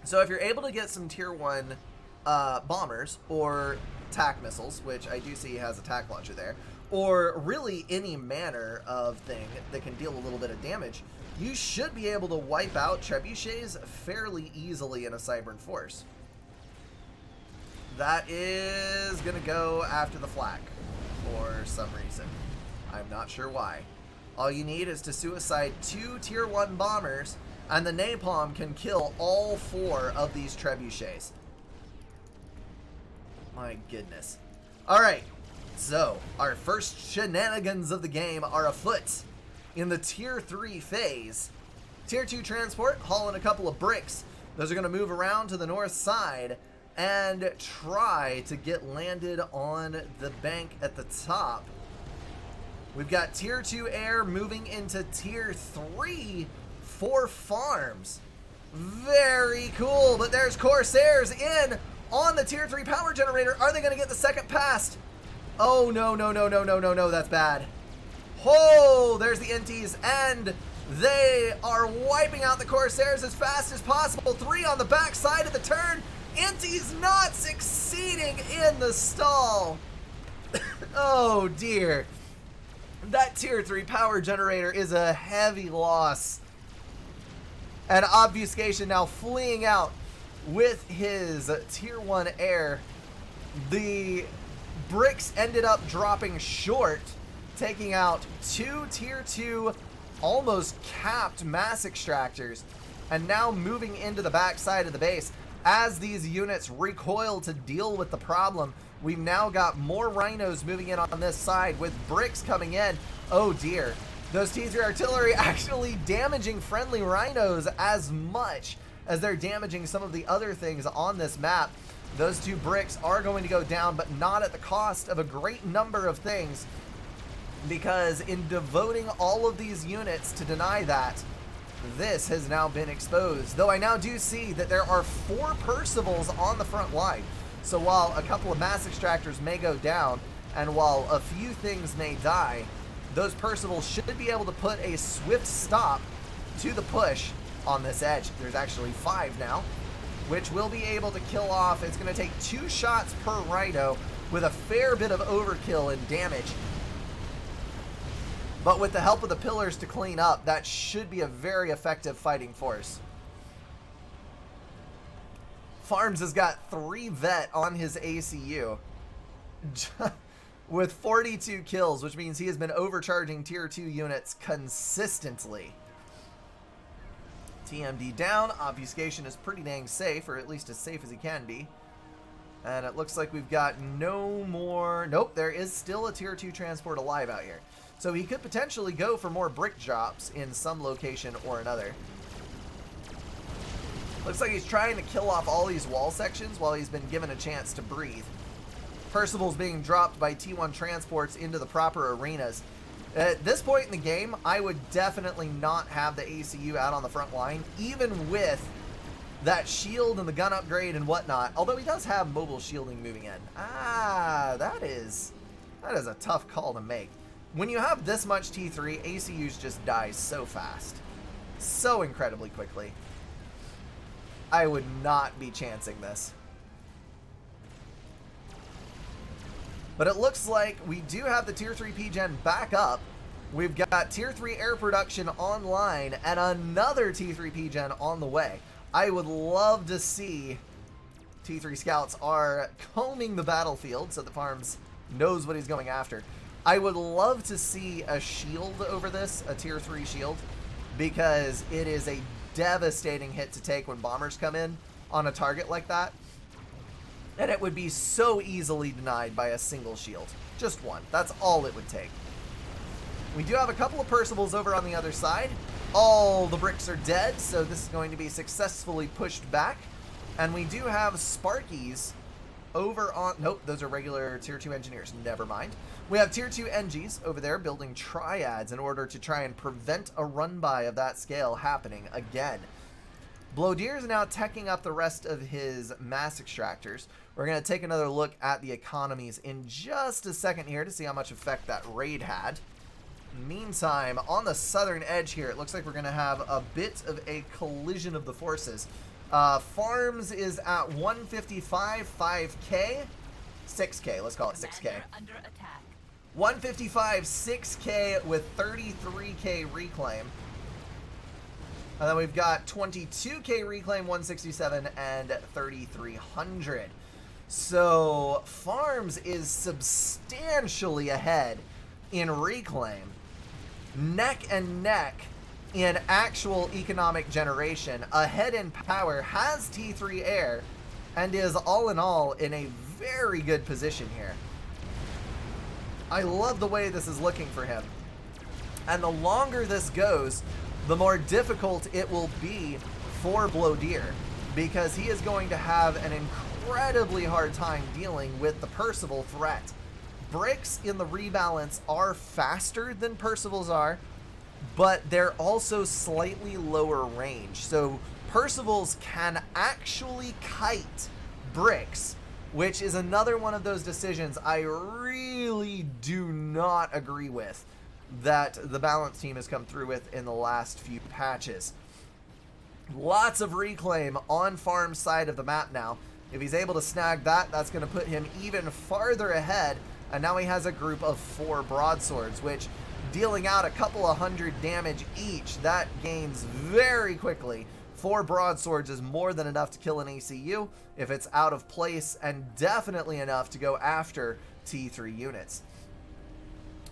So if you're able to get some tier 1 bombers or attack missiles, which I do see he has attack launcher there, or really any manner of thing that can deal a little bit of damage, you should be able to wipe out trebuchets fairly easily in a Cybern force. That is going to go after the flak for some reason. I'm not sure why. All you need is to suicide 2 tier 1 bombers, and the napalm can kill all 4 of these trebuchets. My goodness. Alright, so our first shenanigans of the game are afoot in the tier 3 phase. Tier 2 transport, hauling a couple of bricks. Those are going to move around to the north side and try to get landed on the bank at the top. We've got tier 2 air moving into tier 3 for Farms. Very cool, but there's Corsairs in on the tier 3 power generator. Are they going to get the second pass? Oh, no, no, no, no, no, no, no, that's bad. Oh, there's the NTs, and they are wiping out the Corsairs as fast as possible. 3 on the back side of the turn. Inti's not succeeding in the stall. Oh dear. That tier 3 power generator is a heavy loss. And Obfuscation now fleeing out with his tier 1 air. The bricks ended up dropping short, taking out 2 tier 2 almost capped mass extractors, and now moving into the back side of the base. As these units recoil to deal with the problem, we've now got more rhinos moving in on this side with bricks coming in. Oh dear. Those T3 artillery actually damaging friendly rhinos as much as they're damaging some of the other things on this map. Those 2 bricks are going to go down, but not at the cost of a great number of things, because in devoting all of these units to deny that, this has now been exposed. Though I now do see that there are 4 Percivals on the front line. So while a couple of mass extractors may go down, and while a few things may die, those Percivals should be able to put a swift stop to the push on this edge. There's actually 5 now, which will be able to kill off. It's going to take 2 shots per rhino with a fair bit of overkill and damage. But with the help of the pillars to clean up, that should be a very effective fighting force. Farms has got 3 vet on his ACU. with 42 kills, which means he has been overcharging tier 2 units consistently. TMD down. Obfuscation is pretty dang safe, or at least as safe as he can be. And it looks like we've got no more... Nope, there is still a tier 2 transport alive out here. So he could potentially go for more brick drops in some location or another. Looks like he's trying to kill off all these wall sections while he's been given a chance to breathe. Percival's being dropped by T1 transports into the proper arenas. At this point in the game, I would definitely not have the ACU out on the front line, even with that shield and the gun upgrade and whatnot. Although he does have mobile shielding moving in. That is a tough call to make. When you have this much T3, ACUs just die so fast. So incredibly quickly. I would not be chancing this. But it looks like we do have the tier 3 P-Gen back up. We've got tier 3 air production online and another T3 P-Gen on the way. I would love to see T3 scouts are combing the battlefield so that Farms knows what he's going after. I would love to see a shield over this, a tier 3 shield, because it is a devastating hit to take when bombers come in on a target like that. And it would be so easily denied by a single shield. Just one. That's all it would take. We do have a couple of Percivals over on the other side. All the bricks are dead, so this is going to be successfully pushed back. And we do have Sparkies over on... Nope, those are regular tier 2 engineers. Never mind. We have tier 2 NGs over there building triads in order to try and prevent a run-by of that scale happening again. Blowdeer is now teching up the rest of his mass extractors. We're going to take another look at the economies in just a second here to see how much effect that raid had. Meantime, on the southern edge here, it looks like we're going to have a bit of a collision of the forces. Farms is at 155, 5K, 6K, let's call it 6K. 155, 6K with 33K reclaim. And then we've got 22K reclaim, 167, and 3,300. So Farms is substantially ahead in reclaim. Neck and neck in actual economic generation. Ahead in power, has T3 air, and is all in all in a very good position here. I love the way this is looking for him. And the longer this goes, the more difficult it will be for Blowdeer, because he is going to have an incredibly hard time dealing with the Percival threat. Bricks in the rebalance are faster than Percivals are, but they're also slightly lower range. So Percivals can actually kite bricks, which is another one of those decisions I really do not agree with that the balance team has come through with in the last few patches. Lots of reclaim on Farm's side of the map now. If he's able to snag that, that's going to put him even farther ahead. And now he has a group of 4 broadswords, which, dealing out a couple of hundred damage each, that gains very quickly. 4 broadswords is more than enough to kill an ACU if it's out of place, and definitely enough to go after T3 units.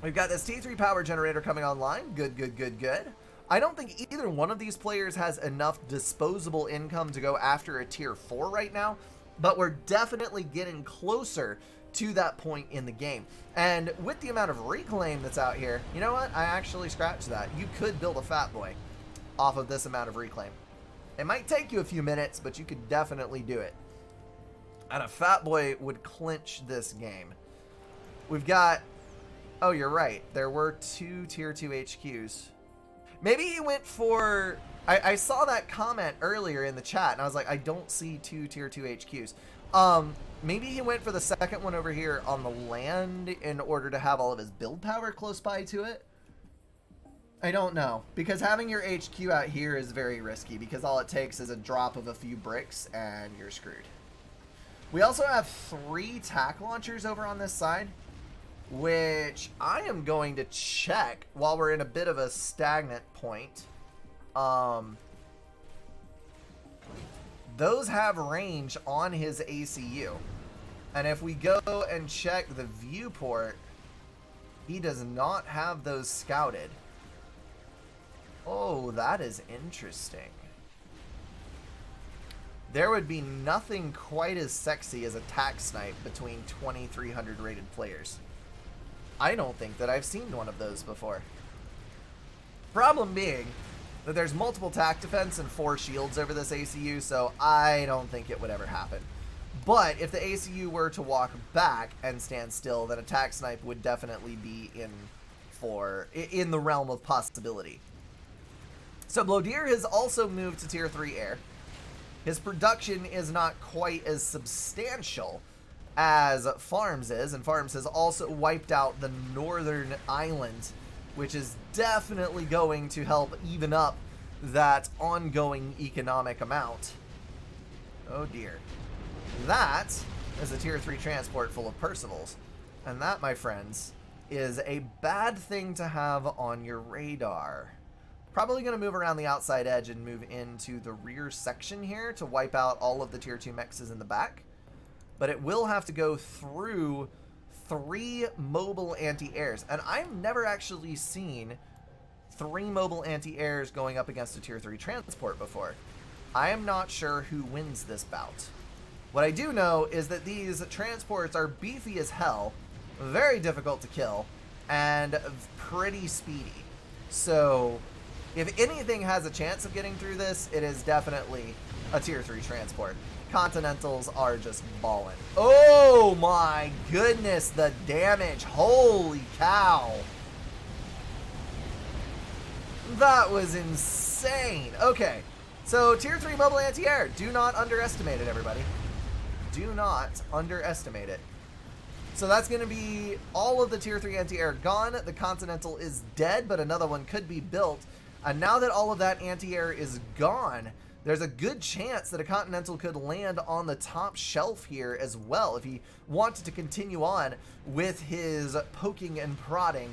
We've got this T3 power generator coming online. Good, good, good, good. I don't think either one of these players has enough disposable income to go after a tier 4 right now, but we're definitely getting closer to that point in the game. And with the amount of reclaim that's out here, you know what? I actually scratched that. You could build a Fat Boy off of this amount of reclaim. It might take you a few minutes, but you could definitely do it. And a Fat Boy would clinch this game. We've got... Oh, you're right. There were 2 tier 2 HQs. Maybe he went for... I saw that comment earlier in the chat, and I was like, I don't see 2 tier 2 HQs. Maybe he went for the second one over here on the land in order to have all of his build power close by to it. I don't know, because having your HQ out here is very risky, because all it takes is a drop of a few bricks and you're screwed. We also have 3 tack launchers over on this side, which I am going to check while we're in a bit of a stagnant point. Those have range on his ACU. And if we go and check the viewport, he does not have those scouted. Oh, that is interesting. There would be nothing quite as sexy as a tac snipe between 2,300 rated players. I don't think that I've seen one of those before. Problem being that there's multiple tac defense and 4 shields over this ACU, so I don't think it would ever happen. But if the ACU were to walk back and stand still, then a tac snipe would definitely be in the realm of possibility. So Blodier has also moved to tier 3 air. His production is not quite as substantial as Farms is, and Farms has also wiped out the northern island, which is definitely going to help even up that ongoing economic amount. Oh dear. That is a tier 3 transport full of Percivals, and that, my friends, is a bad thing to have on your radar. Probably going to move around the outside edge and move into the rear section here to wipe out all of the tier 2 mexes in the back. But it will have to go through 3 mobile anti-airs. And I've never actually seen 3 mobile anti-airs going up against a tier 3 transport before. I am not sure who wins this bout. What I do know is that these transports are beefy as hell, very difficult to kill, and pretty speedy. So if anything has a chance of getting through this, it is definitely a tier 3 transport. Continentals are just balling. Oh my goodness, the damage. Holy cow. That was insane. Okay, so tier 3 mobile anti-air. Do not underestimate it, everybody. Do not underestimate it. So that's going to be all of the tier 3 anti-air gone. The Continental is dead, but another one could be built. And now that all of that anti-air is gone, there's a good chance that a Continental could land on the top shelf here as well if he wanted to continue on with his poking and prodding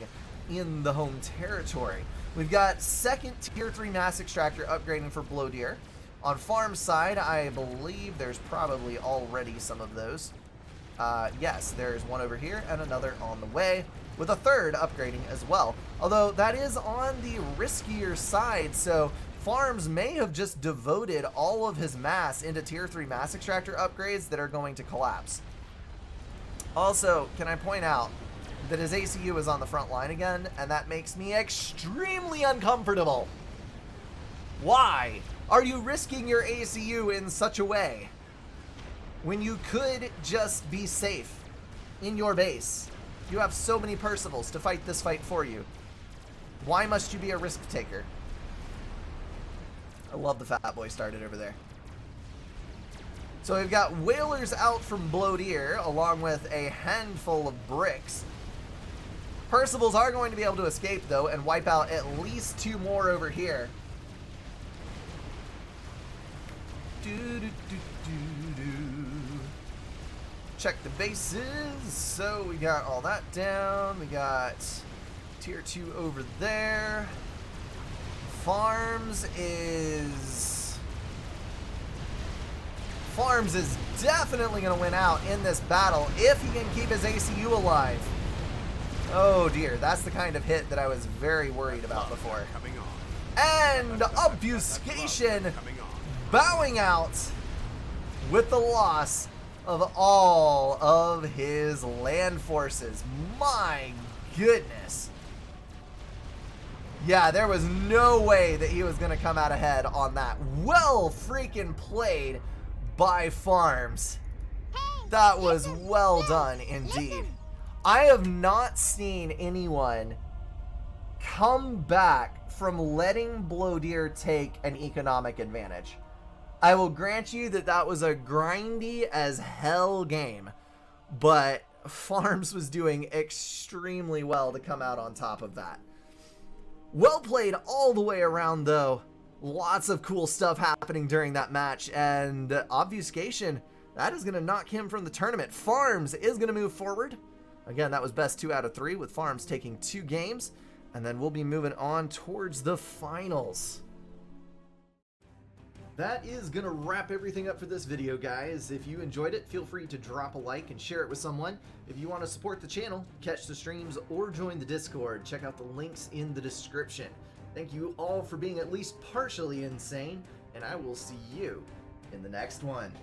in the home territory. We've got second tier 3 mass extractor upgrading for Blodier. On farm side, I believe there's probably already some of those. Yes, there's one over here and another on the way, with a third upgrading as well. Although that is on the riskier side, so Farms may have just devoted all of his mass into tier 3 mass extractor upgrades that are going to collapse. Also, can I point out that his ACU is on the front line again, and that makes me extremely uncomfortable. Why are you risking your ACU in such a way when you could just be safe in your base? You have so many Percivals to fight this fight for you. Why must you be a risk taker? I love the fat boy started over there. So we've got Whalers out from Blodier along with a handful of bricks. Percivals are going to be able to escape though and wipe out at least 2 more over here. Check the bases. So we got all that down. We got tier 2 over there. Farms is definitely going to win out in this battle if he can keep his ACU alive. Oh dear, that's the kind of hit that I was very worried about before. And Obfuscation bowing out with the loss of all of his land forces. My goodness. Yeah, there was no way that he was going to come out ahead on that. Well freaking played by Farms. That was well done indeed. I have not seen anyone come back from letting Blodier take an economic advantage. I will grant you that that was a grindy as hell game, but Farms was doing extremely well to come out on top of that. Well played all the way around though. Lots of cool stuff happening during that match, and Obfuscation, that is going to knock him from the tournament. Farms is going to move forward. Again, that was best 2 out of 3 with Farms taking 2 games, and then we'll be moving on towards the finals. that is going to wrap everything up for this video, guys. If you enjoyed it, feel free to drop a like and share it with someone. If you want to support the channel, catch the streams, or join the Discord, check out the links in the description. Thank you all for being at least partially insane, and I will see you in the next one.